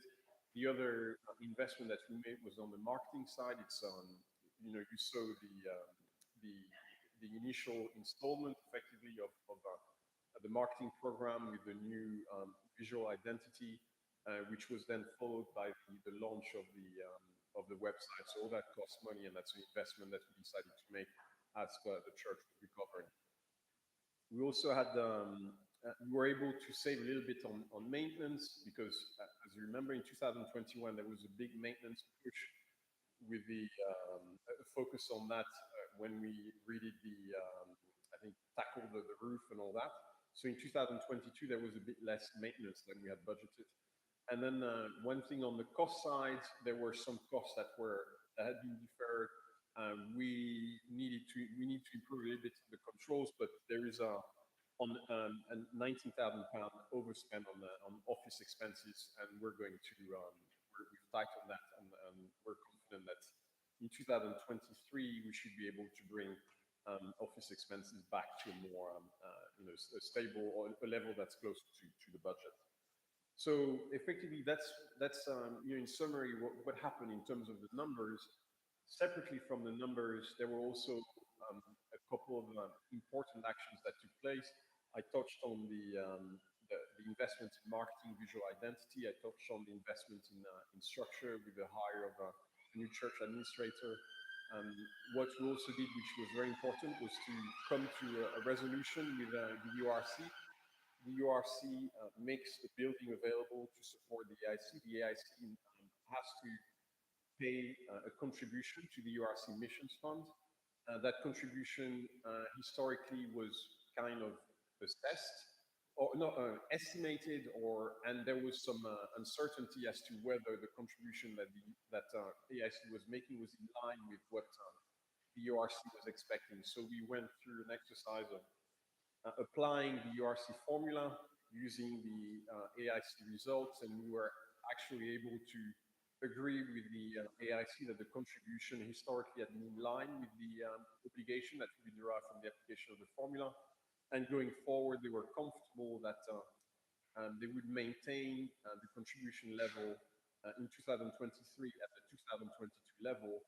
The other investment that we made was on the marketing side. It's you saw the initial installment effectively of the marketing program with the new visual identity, which was then followed by the launch of the website. So all that costs money, and that's an investment that we decided to make as the church was recovering. We also had we were able to save a little bit on maintenance because, as you remember, in 2021 there was a big maintenance push with the focus on that when we redid I think tackled the roof and all that. So in 2022 there was a bit less maintenance than we had budgeted. And then one thing on the cost side, there were some costs that had been deferred. We need to improve a little bit the controls, but there is a £19,000 overspend on office expenses, and we're going to we've tightened that, and we're confident that in 2023 we should be able to bring office expenses back to a more a stable or a level that's closer to the budget. So effectively, that's in summary what happened in terms of the numbers. Separately from the numbers, there were also a couple of important actions that took place. I touched on the investment in marketing, visual identity. I touched on the investment in structure with the hire of a new church administrator. What we also did, which was very important, was to come to a resolution with the URC. The URC makes the building available to support the AIC. The AIC has to pay a contribution to the URC Missions Fund. That contribution historically was kind of assessed, or no, estimated, and there was some uncertainty as to whether the contribution that AIC was making was in line with what the URC was expecting. So we went through an exercise of applying the URC formula using the AIC results, and we were actually able to agree with the AIC that the contribution historically had been in line with the obligation that would be derived from the application of the formula. And going forward, they were comfortable that they would maintain the contribution level in 2023 at the 2022 level.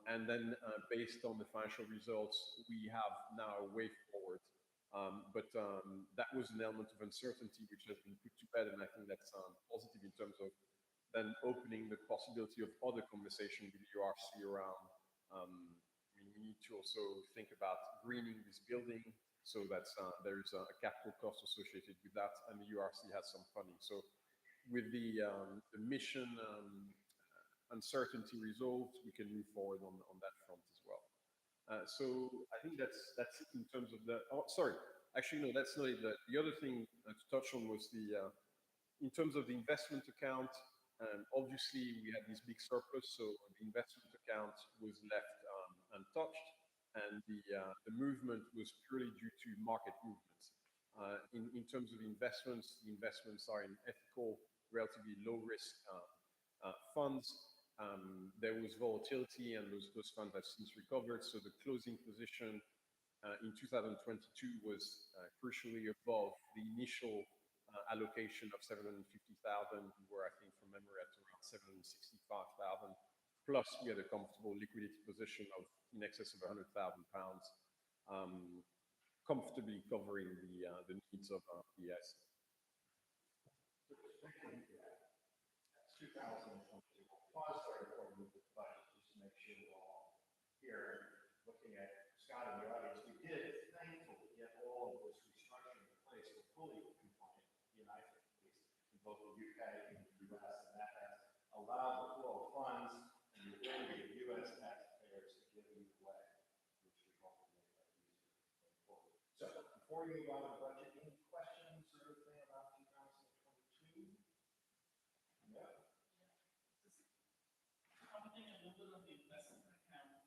And then based on the financial results, we have now a way forward. But that was an element of uncertainty which has been put to bed, and I think that's positive in terms of then opening the possibility of other conversation with the URC around. We need to also think about greening this building. So that's there's a capital cost associated with that, and the URC has some funding. So with the mission uncertainty resolved, we can move forward on that front as well. So I think that's it in terms of the. Oh, sorry, actually no, that's not it. The other thing to touch on was in terms of the investment account. Obviously, we had this big surplus, so the investment account was left untouched. And the movement was purely due to market movements. In terms of investments, the investments are in ethical, relatively low-risk funds. There was volatility, and those funds have since recovered. So the closing position in 2022 was crucially above the initial allocation of 750,000. We were, I think, from memory, at around 765,000. Plus, we had a comfortable liquidity position of in excess of £100,000, comfortably covering the needs of PS. 2022. Pause there before we move to the budget, just to make sure we're all here looking at Scott in the audience. We did thankfully get all of this restructuring in place. We're fully compliant, United, at least in both the UK and the US, and that has allowed the flow of funds and the ability of US taxpayers to give either way, which we hope will make that easier going forward. So before we move on to the budget, any questions or anything about 2022? No. Commenting a little bit on the investment account,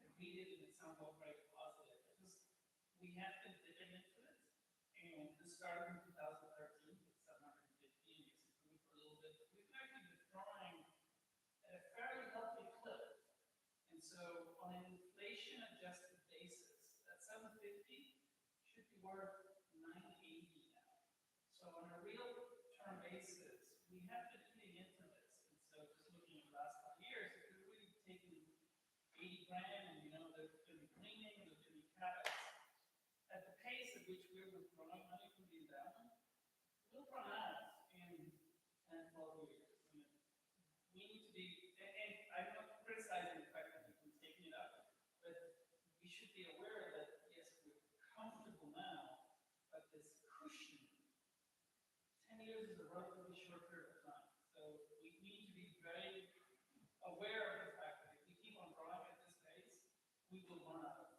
I read it and it sounds all very positive. We have been dipping into it, and this started in 2013 with 750, and it's improved for a little bit. We've actually been growing at a fairly healthy clip, and so on an inflation-adjusted basis, that 750 should be worth 980 now. So on a real-term basis, we have been eating into this. So just looking at the last couple of years, if we're really taking 80 grand and there's going to be cleaning, there's going to be CapEx, at the pace at which we're withdrawing money from the endowment, we'll run out in 10, 12 years. I mean, we need to be, and I'm not criticizing the fact that we've taken it up, but we should be aware that, yes, we're comfortable now, but this cushion, 10 years is a relatively short period of time. So we need to be very aware of the fact that if we keep on growing at this pace, we will run out of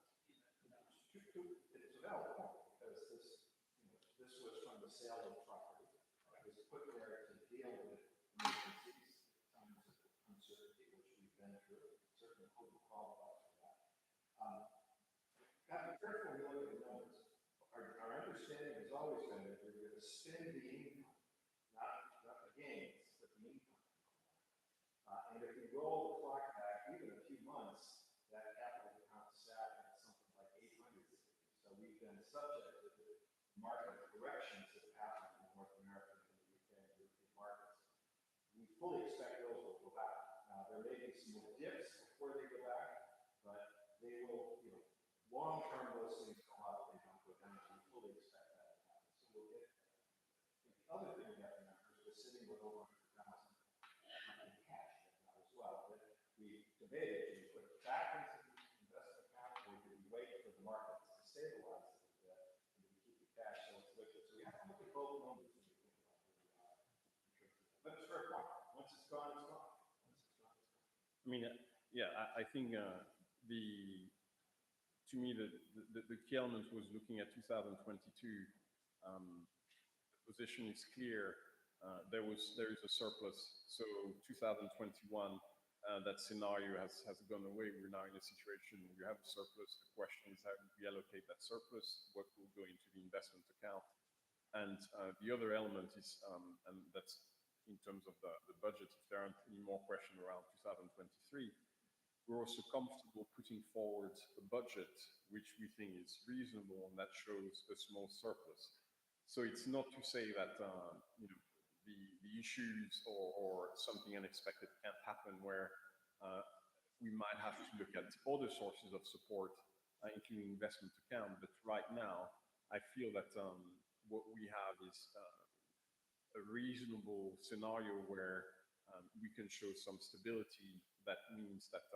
It's a valid point, because this was from the sale of property. It was put there to deal with emergencies, times of uncertainty, which we've been through. Certainly wouldn't qualify for that. Got to be careful when you look at the numbers. Our understanding has always been that we're going to spend the income, not the gains, but the income. And if we roll the clock back even a few months, that capital account sat at something like 860. So we've been subject to the market corrections that have happened in North America and the UK and European markets. We fully expect those will go back. Now, there may be some more dips before they go back, but they will, long term, those things go up, they don't go down. We fully expect that to happen. So we'll get there. The other thing we have to remember is we're sitting with over 100,000 in cash now as well. But we debated, do we put it back into the investment account, or do we wait for the markets to stabilize a little bit, and do we keep the cash so it's liquid? So we have to look at both numbers when we think about where we are in terms of that. But it's a fair point. Once it's gone, it's gone. Once it's gone, it's gone. I mean, yeah, I think to me, the key element was looking at 2022. The position is clear. There is a surplus. So 2021, that scenario has gone away. We're now in a situation where you have a surplus. The question is how do we allocate that surplus? What will go into the investment account? And the other element is, and that's in terms of the budget, if there aren't any more questions around 2023, we're also comfortable putting forward a budget which we think is reasonable and that shows a small surplus. So it's not to say that the issues or something unexpected can't happen where we might have to look at other sources of support, including investment account. But right now, I feel that what we have is a reasonable scenario where we can show some stability. That means that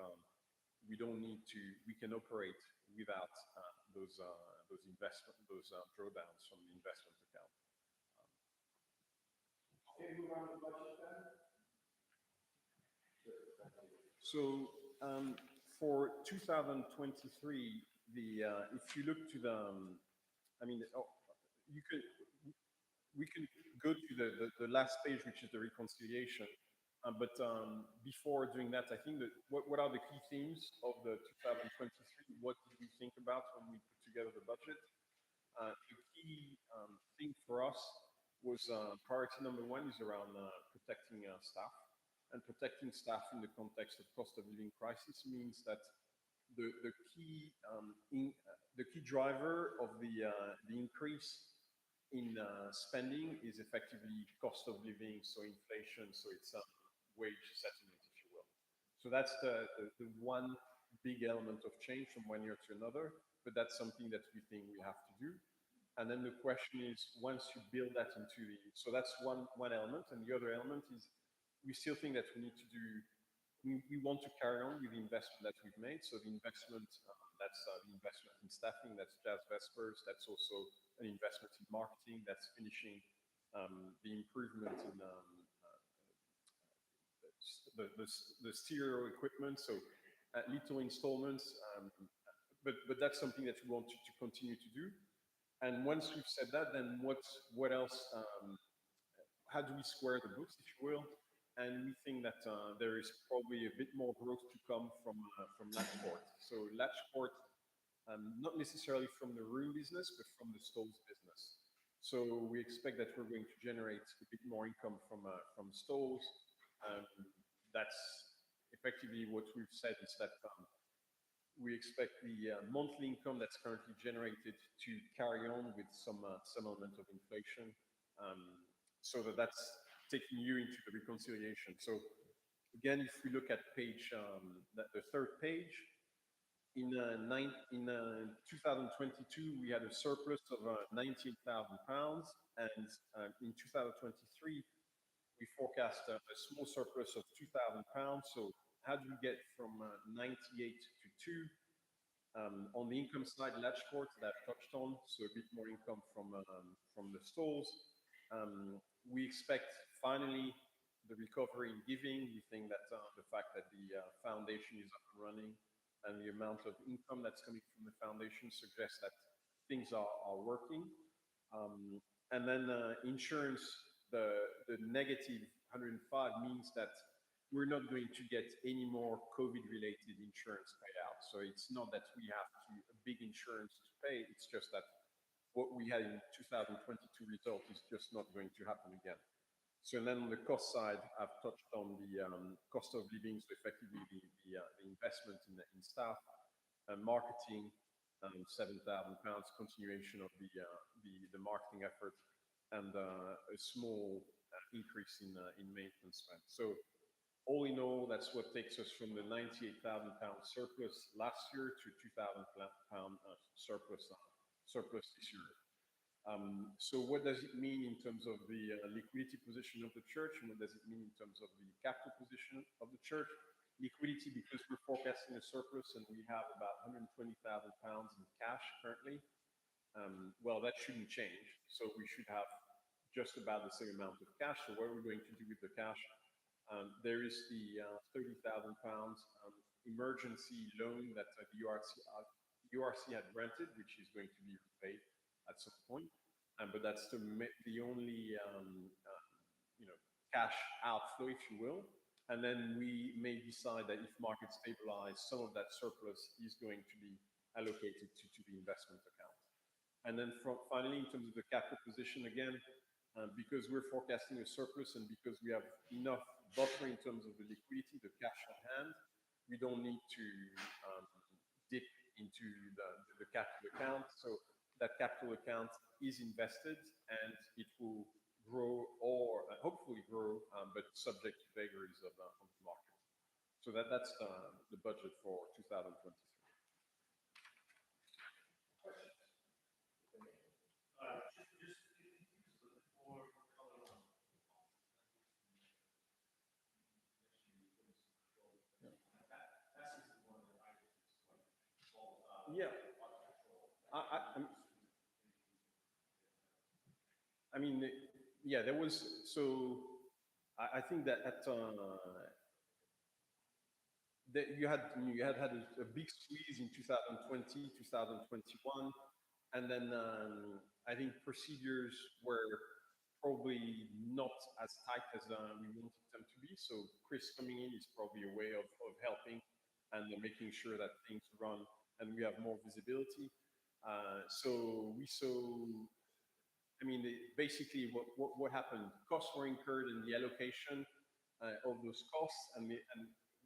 we don't need to, we can operate without those drawdowns from the investment account. Okay, move on to the budget then. So for 2023, if you look to we can go to the last page, which is the reconciliation. But before doing that, I think that what are the key themes of the 2023? What did we think about when we put together the budget? The key thing for us was priority number one is around protecting staff. And protecting staff in the context of cost of living crisis means that the key driver of the increase in spending is effectively cost of living, so inflation, so it's wage settlement, if you will. So that's the one big element of change from one year to another, but that's something that we think we have to do. And then the question is, once you build that into the, so that's one element, and the other element is we still think that we need to do, we want to carry on with the investment that we've made. So the investment, that's the investment in staffing, that's Jazz Vespers, that's also an investment in marketing, that's finishing the improvement in the stereo equipment, so little installments, but that's something that we want to continue to do. And once we've said that, then what else? How do we square the books, if you will? And we think that there is probably a bit more growth to come from Latchport. So Latchport, not necessarily from the room business, but from the stalls business. So we expect that we're going to generate a bit more income from stalls. That's effectively what we've said is that we expect the monthly income that's currently generated to carry on with some element of inflation, so that's taking you into the reconciliation. So again, if we look at page, the third page, in 2022, we had a surplus of £19,000, and in 2023, we forecast a small surplus of £2,000. So how do we get from 98 to 2? On the income side, Latchport that I've touched on, so a bit more income from the stalls. We expect finally the recovery in giving. We think that the fact that the foundation is up and running and the amount of income that's coming from the foundation suggests that things are working. And then insurance, the negative 105 means that we're not going to get any more COVID-related insurance payout. So it's not that we have a big insurance to pay, it's just that what we had in 2022 result is just not going to happen again. So then on the cost side, I've touched on the cost of living, so effectively the investment in staff, marketing, £7,000, continuation of the marketing effort, and a small increase in maintenance spend. So all in all, that's what takes us from the £98,000 surplus last year to £2,000 surplus this year. So what does it mean in terms of the liquidity position of the church, and what does it mean in terms of the capital position of the church? Liquidity, because we're forecasting a surplus and we have about £120,000 in cash currently. Well, that shouldn't change. So we should have just about the same amount of cash. So what are we going to do with the cash? There is the £30,000 emergency loan that the URC had granted, which is going to be repaid at some point. But that's the only cash outflow, if you will. And then we may decide that if markets stabilize, some of that surplus is going to be allocated to the investment account. And then finally, in terms of the capital position, again, because we're forecasting a surplus and because we have enough buffer in terms of the liquidity, the cash on hand, we don't need to dip into the capital account. So that capital account is invested and it will grow or hopefully grow, but subject to vagaries of the market. So that's the budget for 2023. Yeah. I mean, yeah, there was, so I think that you had a big squeeze in 2020, 2021, and then I think procedures were probably not as tight as we wanted them to be. So Chris coming in is probably a way of helping and making sure that things run and we have more visibility. So we saw, I mean, basically what happened, costs were incurred in the allocation of those costs, and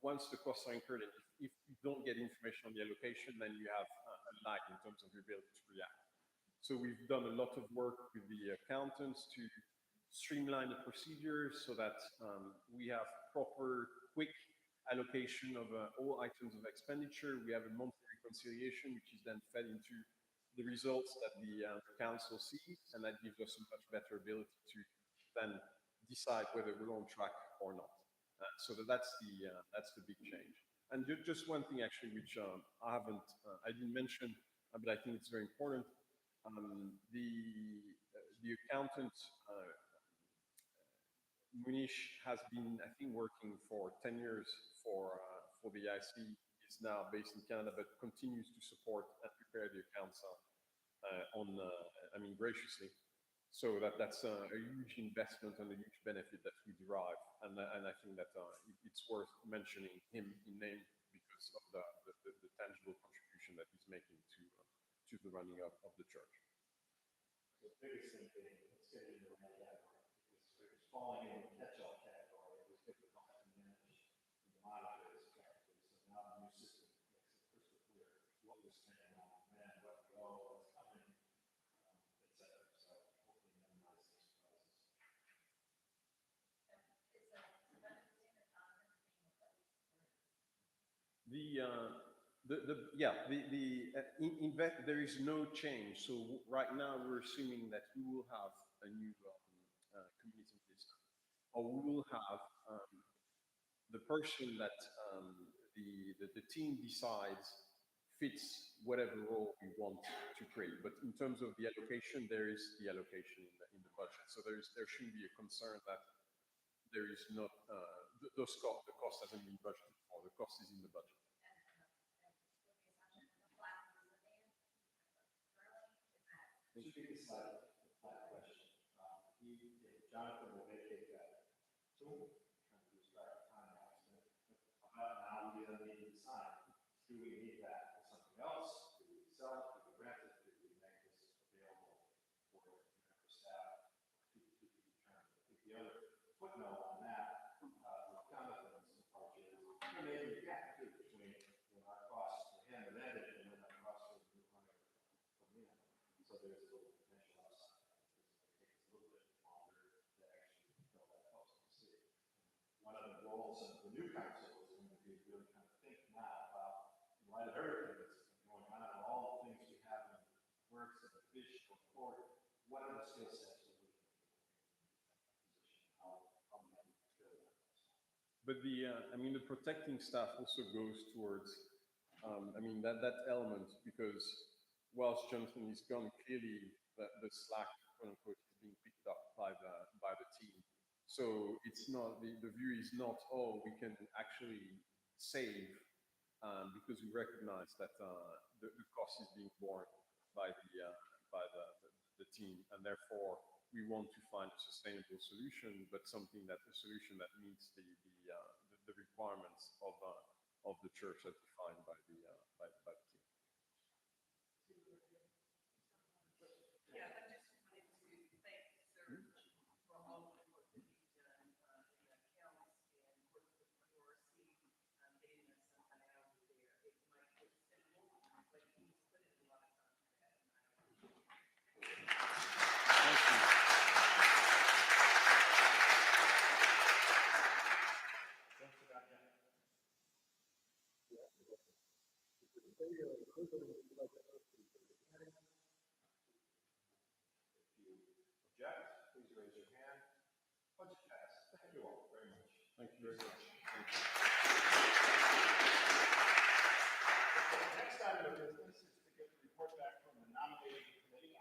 once the costs are incurred, and if you don't get information on the allocation, then you have a lag in terms of your ability to react. So we've done a lot of work with the accountants to streamline the procedures so that we have proper, quick allocation of all items of expenditure. We have a monthly reconciliation, which is then fed into the results that the council sees, and that gives us a much better ability to then decide whether we're on track or not. So that's the big change. And just one thing actually, which I didn't mention, but I think it's very important. The accountant Munish has been, I think, working for 10 years for the IC. He's now based in Canada, but continues to support and prepare the accounts graciously. So that's a huge investment and a huge benefit that we derive. And I think that it's worth mentioning him in name because of the tangible contribution that he's making to the running of the church. The biggest thing being, let's get into the right category. It was falling in the catch-all category. It was difficult to manage and monitor this effectively. So now the new system makes it crystal clear what was spending on, when, what to go, what's coming, et cetera. So hopefully minimize those surprises. There is no change. So right now we're assuming that we will have a new community list, or we will have the person that the team decides fits whatever role we want to create. But in terms of the allocation, there is the allocation in the budget. So there shouldn't be a concern that there is not the cost hasn't been budgeted for. The cost is in the budget. Just be decided, that question. Jonathan will vacate that tool, trying to start a time accident. About now, we then need to decide, do we need that for something else? Do we sell it? Do we rent it? Do we make this available for member staff? The other footnote on that, Jonathan's approach is, maybe you have to between our costs for him to rent it and then our costs for the new money from him. So there's a little potential upside. It takes a little bit longer to actually fill that post to see. One of the roles of the new council is going to be really kind of think now about, in light of everything that's going on, all the things we have in the works of the vision going forward, what are the skill sets we're looking for in that position? How might we fill that? But the protecting staff also goes towards, that element, because whilst Jonathan is gone, clearly the slack, quote unquote, is being picked up by the team. So it's not, the view is not, oh, we can actually save because we recognize that the cost is being borne by the team, and therefore we want to find a sustainable solution, but a solution that meets the requirements of the church as defined by the team. Yeah, I just wanted to thank Sir for all the work that he's done in the accounts and working with Morrissey, getting us something out of there. It might look simple, but he's put in a lot of time for that. Thank you. Object, please raise your hand. Budget pass. Thank you all very much. Thank you very much. Thank you. The next item of business is to get the report back from the nominating committee.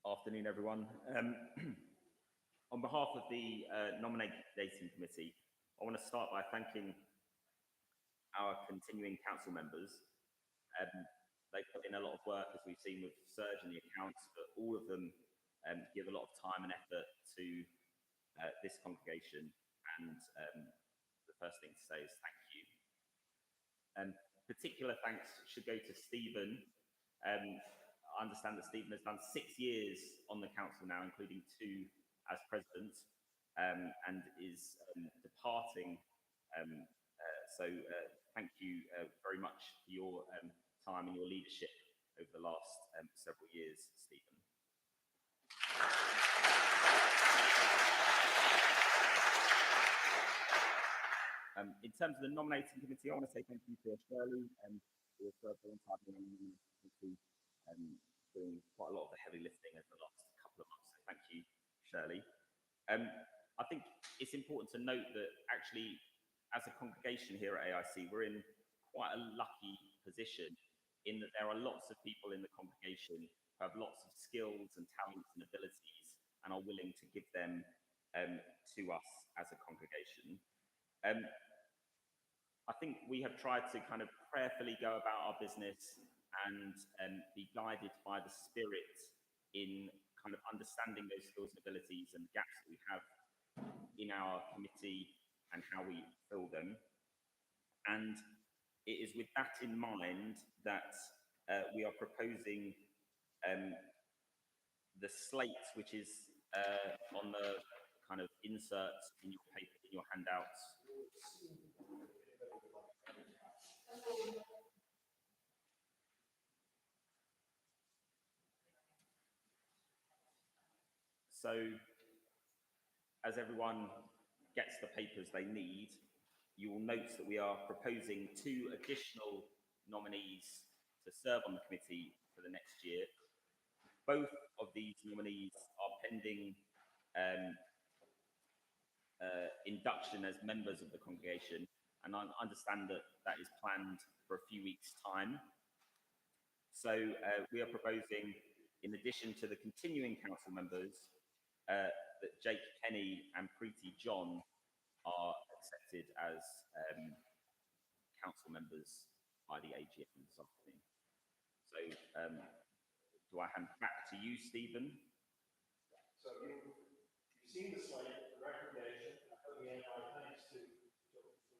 Afternoon, everyone. On behalf of the nominating committee, I want to start by thanking our continuing council members. They put in a lot of work, as we've seen with Serge and the accounts, but all of them give a lot of time and effort to this congregation. And the first thing to say is thank you. Particular thanks should go to Stephen. I understand that Stephen has done 6 years on the council now, including 2 as president, and is departing. Thank you very much for your time and your leadership over the last several years, Stephen. In terms of the nominating committee, I want to say thank you to Shirley who has served a long time on the nominating committee, doing quite a lot of the heavy lifting over the last couple of months. So thank you, Shirley. I think it's important to note that actually, as a congregation here at AIC, we're in quite a lucky position in that there are lots of people in the congregation who have lots of skills and talents and abilities and are willing to give them to us as a congregation. I think we have tried to kind of prayerfully go about our business and be guided by the Spirit in kind of understanding those skills and abilities and gaps that we have in our committee and how we fill them. And it is with that in mind that we are proposing the slate, which is on the kind of inserts in your paper, in your handouts. So, as everyone gets the papers they need, you will note that we are proposing 2 additional nominees to serve on the committee for the next year. Both of these nominees are pending induction as members of the congregation, and I understand that that is planned for a few weeks' time. So we are proposing, in addition to the continuing council members, that Jake Kenny and Preeti John are accepted as council members by the AGM this afternoon. So do I hand back to you, Stephen? So you've seen the slate, the recommendation. Again, our thanks to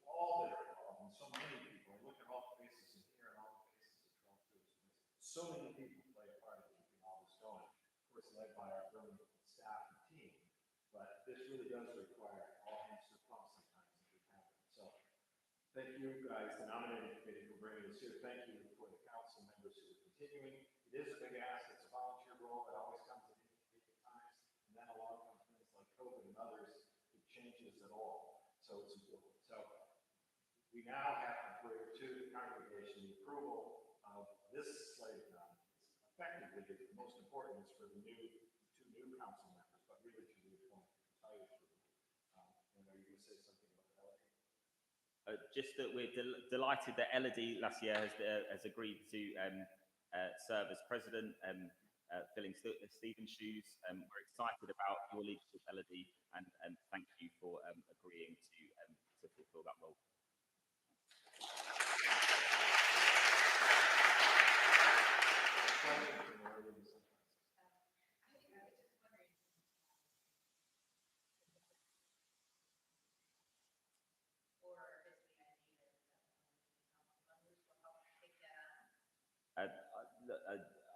all that are involved, and so many people. Look at all the faces in here and all the faces across those. So many people play a part in keeping all this going. Of course, led by our brilliant staff and team. But this really does require all hands to the pump sometimes if we have it. So thank you guys, the nominating committee, for bringing us here. Thank you for the council members who are continuing. It is a big ask. It's a volunteer role that always comes at inconvenient times. And then along comes things like COVID and others. It changes it all. So it's important. So we now have to bring to the congregation the approval of this slate of nominees. Effectively, the most important is for the 2 new council members, but really to the entire group. And are you going to say something about Elodie? Just that we're delighted that Elodie last year has agreed to serve as president, filling Stephen's shoes. We're excited about your leadership, Elodie, and thank you for agreeing to fulfill that role.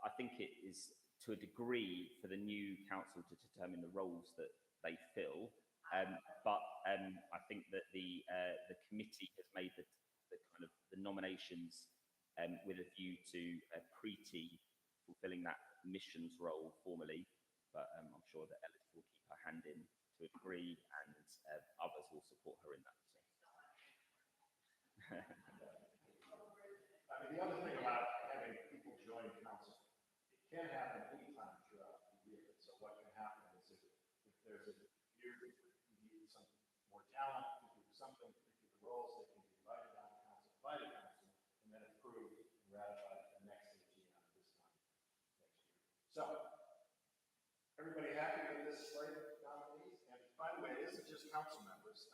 I think it is to a degree for the new council to determine the roles that they fill, but I think that the committee has made the kind of the nominations with a view to Preeti fulfilling that missions role formally, but I'm sure that Elodie will keep her hand in to a degree, and others will support her in that. I mean, the other thing about having people join council, it can happen anytime throughout the year. So what can happen is if there's a year you need some more talent to do something, particular roles, they can be invited on council, and then approved and ratified at the next AGM this time next year. So everybody happy with this slate of nominees? And by the way, it isn't just council members.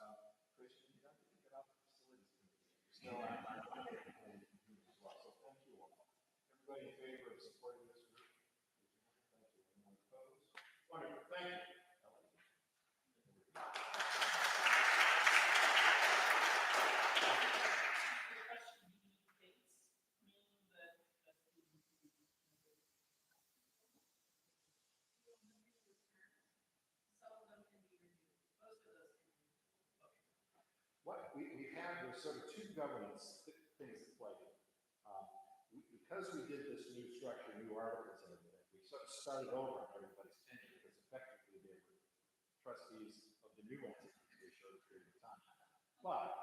Christian, you don't have to think about the facilities committee. You're still on our nominating committee as well. So thank you all. Everybody in favor of supporting this group? Thank you. Anyone opposed? Wonderful. Thank you. there's sort of two governance things at play. Because we did this new structure, new articles and everything, we sort of started over on everybody's tenure because effectively they were trustees of the new entity for a short period of time. But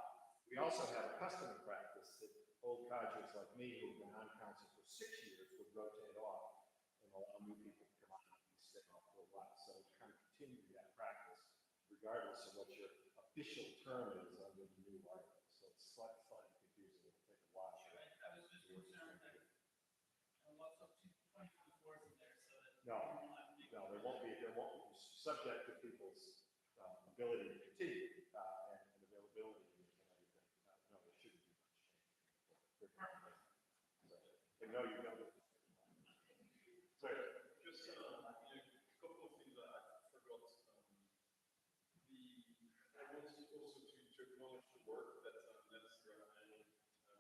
we also have a custom and practice that old codgers like me who've been on council for 6 years would rotate off and allow new people to come on and stay off for a while. So we kind of continue that practice regardless of what your official term is under the new article. So it's slightly confusing. It'll take a while. I was just concerned that lots of 2024s in there, so that. No, there won't be, subject to people's ability to continue and availability and everything. No, there shouldn't be much change. But no, you don't. Sorry. Just a couple of things that I forgot. I wanted also to acknowledge the work that Nancy and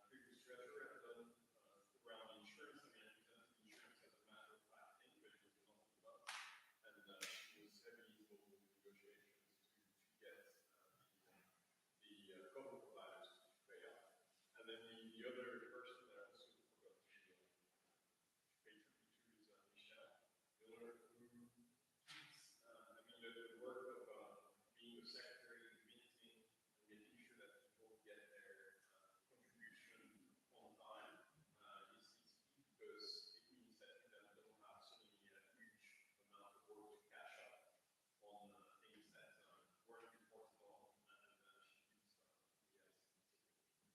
previous treasurer have done around insurance. I mean, I presented insurance as a matter of fact anyway, which was not about, and she was heavily involved in the negotiations to get the cover providers to pay up. And then the other person that I also forgot to pay tribute to is Michelle Miller, who keeps, I mean, the work of being the secretary of the meeting and making sure that people get their contribution on time is key, because it means that you then don't have suddenly a huge amount of work to catch up on things that weren't reported on, and she keeps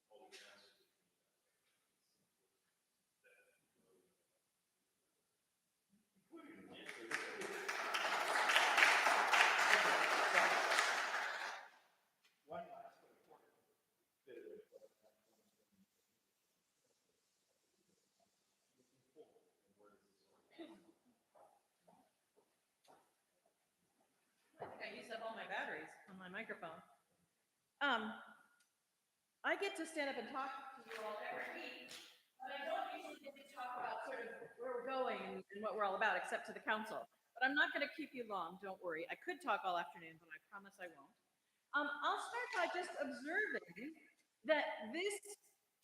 all the answers. One last but important bit of looking forward and where does this all go? I think I used up all my batteries on my microphone. I get to stand up and talk to you all every week, but I don't usually get to talk about sort of where we're going and what we're all about, except to the council. But I'm not going to keep you long, don't worry. I could talk all afternoon, but I promise I won't. I'll start by just observing that this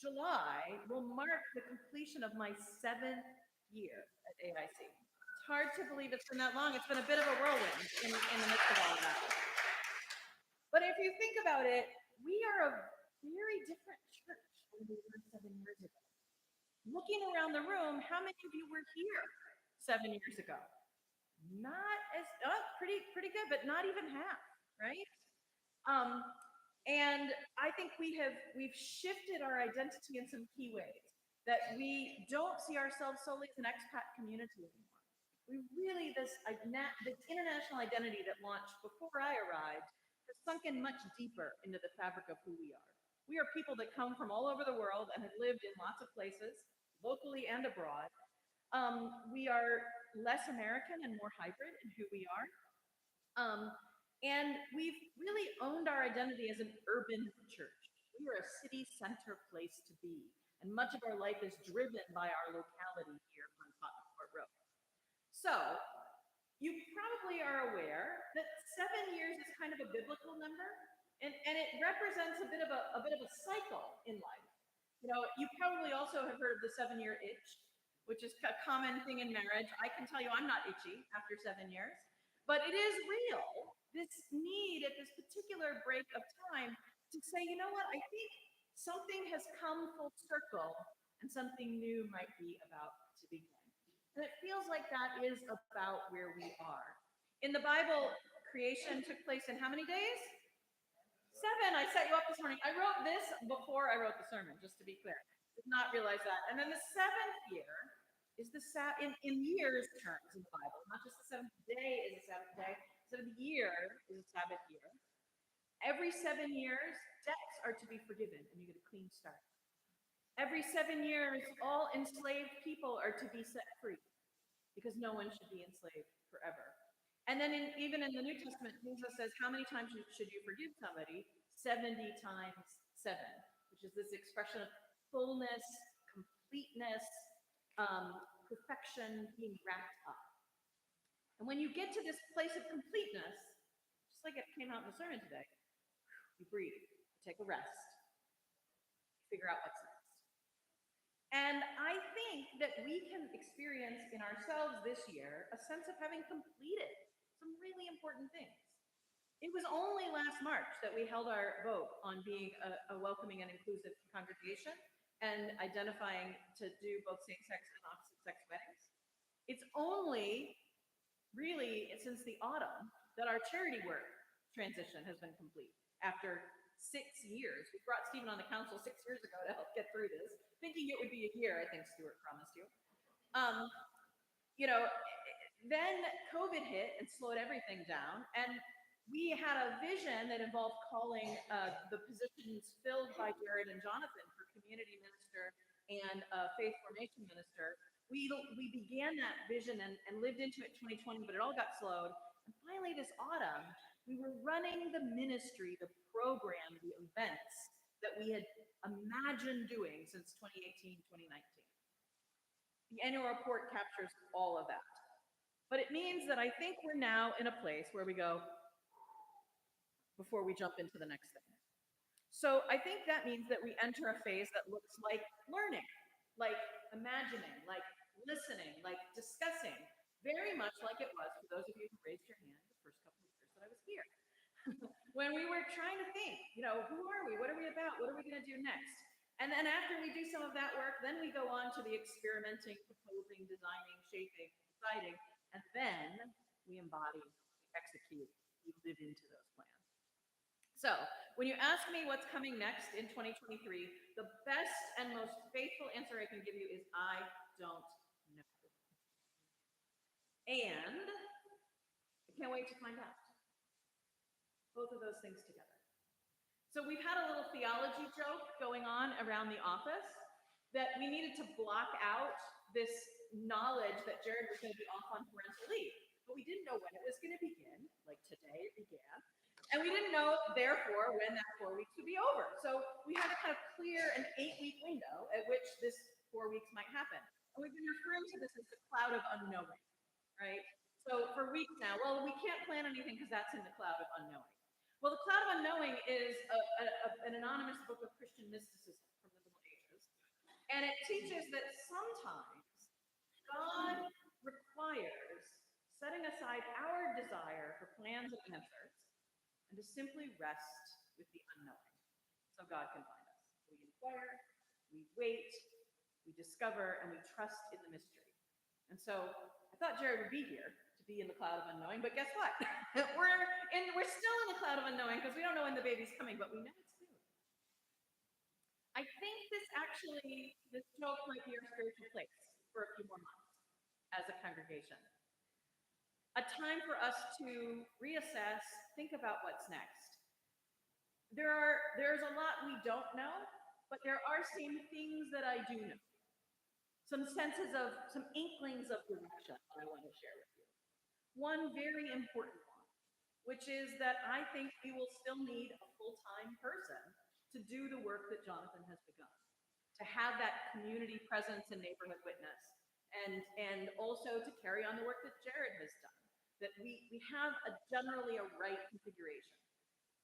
July will mark the completion of my 7th year at AIC. It's hard to believe it's been that long. It's been a bit of a whirlwind in the midst of all of that. But if you think about it, we are a very different church than we were 7 years ago. Looking around the room, how many of you were here 7 years ago? Not as, pretty good, but not even half, right? And I think we've shifted our identity in some key ways, that we don't see ourselves solely as an expat community anymore. We really, this international identity that launched before I arrived has sunk in much deeper into the fabric of who we are. We are people that come from all over the world and have lived in lots of places, locally and abroad. We are less American and more hybrid in who we are. And we've really owned our identity as an urban church. We are a city center place to be. And much of our life is driven by our locality here on Tottenham Court Road. So, you probably are aware that 7 years is kind of a biblical number, and it represents a bit of a cycle in life. You know, you probably also have heard of the 7-year itch, which is a common thing in marriage. I can tell you I'm not itchy after 7 years, but it is real, this need at this particular break of time to say, you know what, I think something has come full circle and something new might be about to begin. And it feels like that is about where we are. In the Bible, creation took place in how many days? 7. I set you up this morning. I wrote this before I wrote the sermon, just to be clear. Did not realize that. And then the 7th year is the in years terms in the Bible, not just the 7th day is a Sabbath day. 7th year is a Sabbath year. Every 7 years, debts are to be forgiven, and you get a clean start. Every 7 years, all enslaved people are to be set free, because no one should be enslaved forever. And then even in the New Testament, Jesus says, how many times should you forgive somebody? 70 times 7, which is this expression of fullness, completeness, perfection being wrapped up. And when you get to this place of completeness, just like it came out in the sermon today, you breathe, you take a rest. figure out what's next. And I think that we can experience in ourselves this year a sense of having completed some really important things. It was only last March that we held our vote on being a welcoming and inclusive congregation and identifying to do both same-sex and opposite-sex weddings. It's only really since the autumn that our charity work transition has been complete after 6 years. We brought Stephen on the council 6 years ago to help get through this, thinking it would be a year, I think Stuart promised you. You know, then COVID hit and slowed everything down, and we had a vision that involved calling the positions filled by Jared and Jonathan for community minister and faith formation minister. We began that vision and lived into it 2020, but it all got slowed. And finally, this autumn, we were running the ministry, the program, the events that we had imagined doing since 2018, 2019. The annual report captures all of that. But it means that I think we're now in a place where we go, before we jump into the next thing. So I think that means that we enter a phase that looks like learning, like imagining, like listening, like discussing, very much like it was for those of you who raised your hand the first couple of years that I was here. When we were trying to think, you know, who are we? What are we about? What are we going to do next? And then after we do some of that work, then we go on to the experimenting, proposing, designing, shaping, deciding, and then we embody, we execute, we live into those plans. So when you ask me what's coming next in 2023, the best and most faithful answer I can give you is I don't know. And I can't wait to find out. Both of those things together. So we've had a little theology joke going on around the office that we needed to block out this knowledge that Jared was going to be off on parental leave. But we didn't know when it was going to begin, like today it began. And we didn't know, therefore, when that 4 weeks would be over. So we had to kind of clear an 8-week window at which this 4 weeks might happen. And we've been referring to this as the cloud of unknowing, right? So for weeks now, well, we can't plan anything because that's in the cloud of unknowing. Well, the cloud of unknowing is an anonymous book of Christian mysticism from the Middle Ages. And it teaches that sometimes God requires setting aside our desire for plans and answers and to simply rest with the unknowing so God can find us. We inquire, we wait, we discover, and we trust in the mystery. And so I thought Jared would be here to be in the cloud of unknowing, but guess what? we're still in the cloud of unknowing because we don't know when the baby's coming, but we know it's soon. I think this joke might be our spiritual place for a few more months as a congregation. A time for us to reassess, think about what's next. There's a lot we don't know, but there are some things that I do know. Some inklings of direction that I want to share with you. One very important one, which is that I think we will still need a full-time person to do the work that Jonathan has begun, to have that community presence and neighborhood witness, and also to carry on the work that Jared has done, that we have generally a right configuration.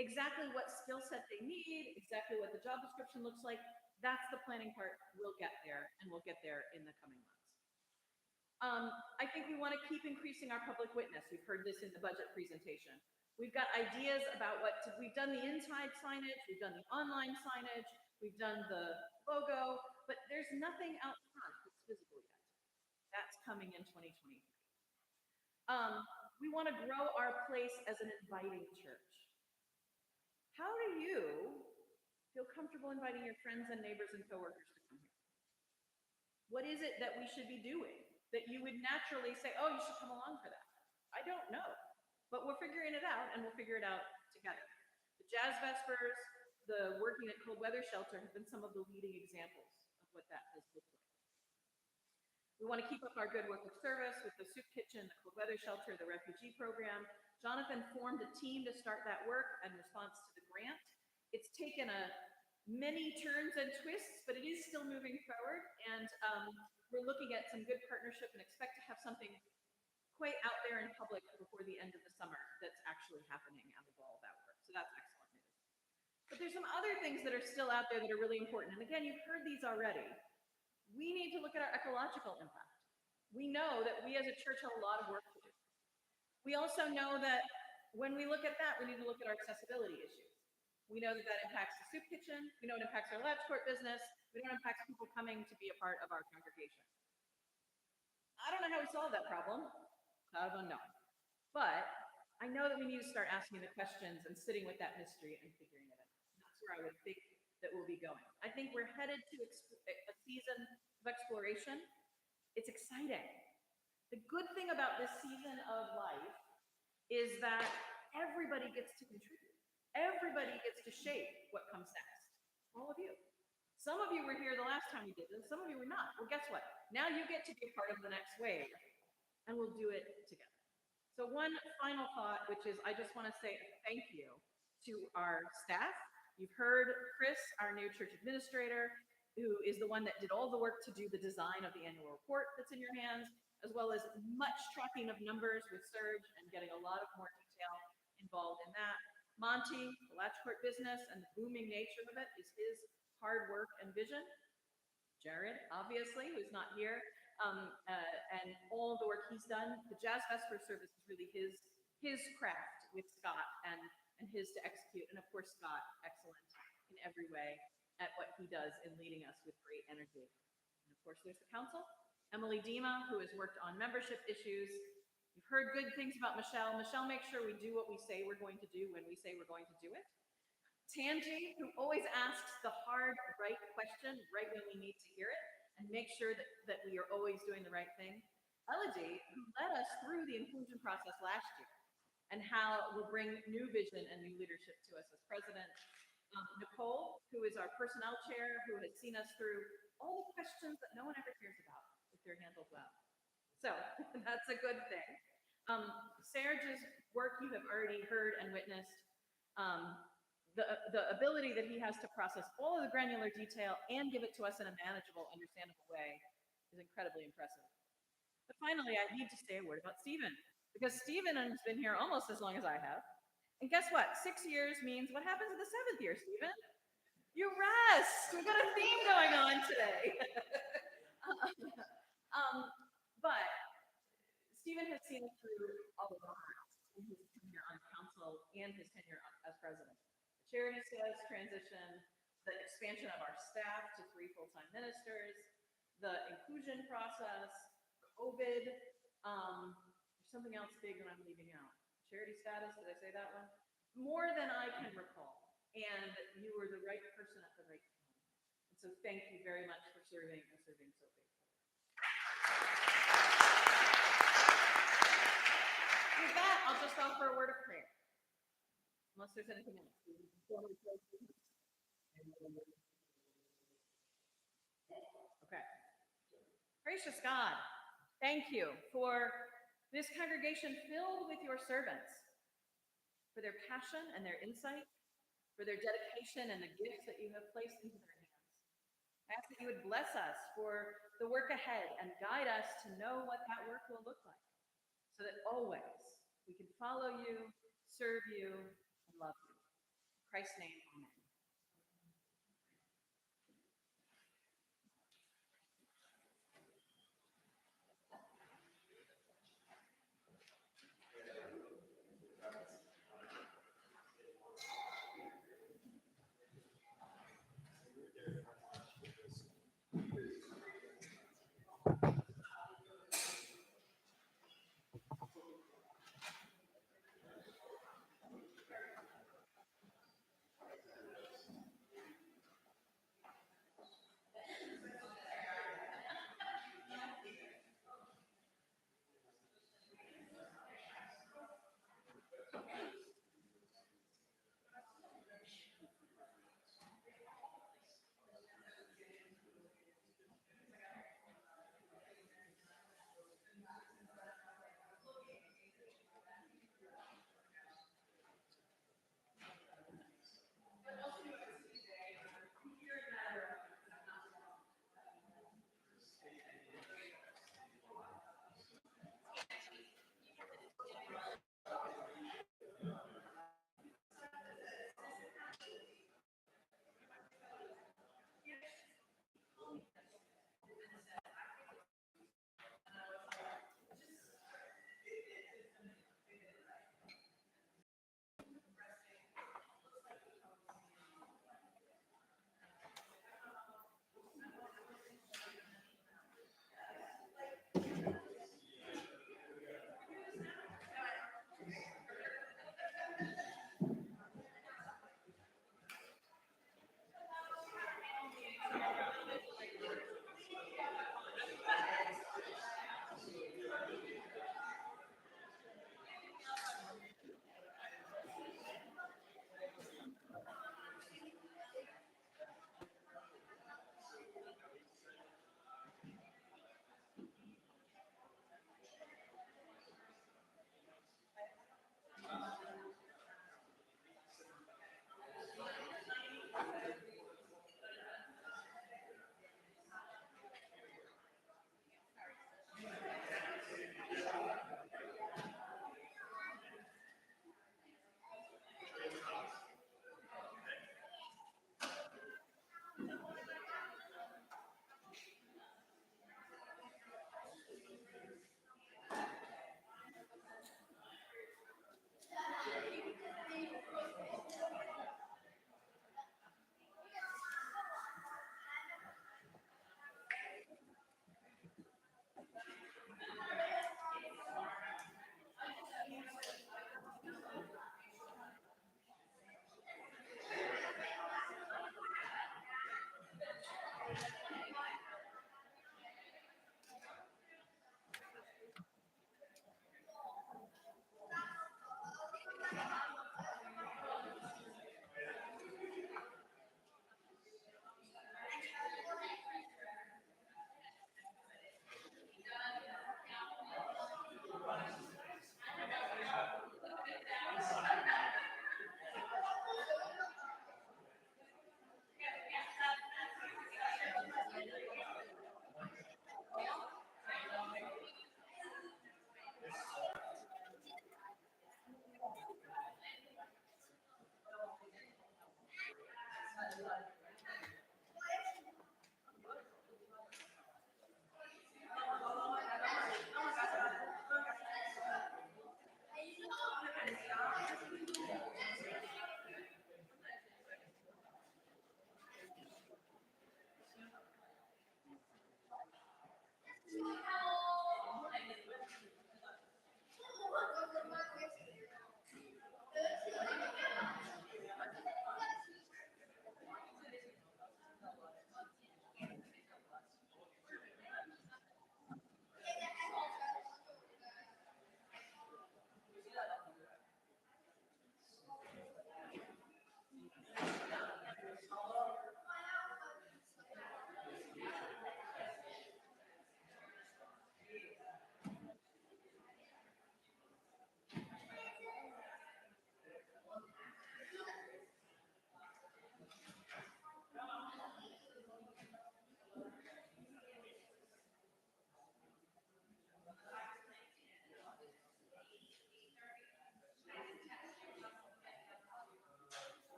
Exactly what skill set they need, exactly what the job description looks like, that's the planning part. We'll get there, and we'll get there in the coming months. I think we want to keep increasing our public witness. We've heard this in the budget presentation. We've got ideas about we've done the inside signage, we've done the online signage, we've done the logo, but there's nothing out front that's visible yet. That's coming in 2023. We want to grow our place as an inviting church. How do you feel comfortable inviting your friends and neighbors and coworkers to come here? What is it that we should be doing that you would naturally say, oh, you should come along for that? I don't know, but we're figuring it out, and we'll figure it out together. The Jazz Vespers, the working at Cold Weather Shelter have been some of the leading examples of what that has looked like. We want to keep up our good work of service with the soup kitchen, the Cold Weather Shelter, the refugee program. Jonathan formed a team to start that work in response to the grant. It's taken many turns and twists, but it is still moving forward, and we're looking at some good partnership and expect to have something quite out there in public before the end of the summer that's actually happening out of all of that work. So that's excellent news. But there's some other things that are still out there that are really important. And again, you've heard these already. We need to look at our ecological impact. We know that we as a church have a lot of work to do. We also know that when we look at that, we need to look at our accessibility issues. We know that that impacts the soup kitchen. We know it impacts our latch court business. We know it impacts people coming to be a part of our congregation. I don't know how we solve that problem. Out of unknown. But I know that we need to start asking the questions and sitting with that mystery and figuring it out. That's where I would think that we'll be going. I think we're headed to a season of exploration. It's exciting. The good thing about this season of life is that everybody gets to contribute. Everybody gets to shape what comes next. All of you. Some of you were here the last time we did this. Some of you were not. Well, guess what? Now you get to be a part of the next wave, and we'll do it together. So one final thought, which is I just want to say thank you to our staff. You've heard Chris, our new church administrator, who is the one that did all the work to do the design of the annual report that's in your hands, as well as much tracking of numbers with Serge and getting a lot of more detail involved in that. Monty, the latch court business and the booming nature of it is his hard work and vision. Jared, obviously, who's not here, and all the work he's done. The Jazz Vesper service is really his craft with Scott and his to execute. And of course, Scott, excellent in every way at what he does in leading us with great energy. And of course, there's the council. Emily Dima, who has worked on membership issues. You've heard good things about Michelle. Michelle makes sure we do what we say we're going to do when we say we're going to do it. Tanji, who always asks the hard, right question right when we need to hear it, and make sure that we are always doing the right thing. Elodie, who led us through the inclusion process last year, and how will bring new vision and new leadership to us as president. Nicole, who is our personnel chair, who has seen us through all the questions that no one ever cares about if they're handled well. So that's a good thing. Serge's work you have already heard and witnessed. The ability that he has to process all of the granular detail and give it to us in a manageable, understandable way is incredibly impressive. But finally, I need to say a word about Stephen, because Stephen has been here almost as long as I have. And guess what? 6 years means what happens in the 7th year, Stephen? You rest. We've got a theme going on today. But Stephen has seen us through a lot in his tenure on council and his tenure as president. The charity status transition, the expansion of our staff to 3 full-time ministers, the inclusion process, COVID. There's something else big that I'm leaving out. Charity status, did I say that one? More than I can recall. And you were the right person at the right time. And so thank you very much for serving and serving so faithfully. With that, I'll just offer a word of prayer. Unless there's anything else. Okay. Gracious God, thank you for this congregation filled with your servants, for their passion and their insight, for their dedication and the gifts that you have placed into their hands. I ask that you would bless us for the work ahead and guide us to know what that work will look like, so that always we can follow you, serve you, and love you. In Christ's name, amen.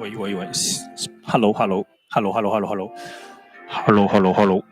喂喂喂，hello hello hello hello hello hello hello hello hello。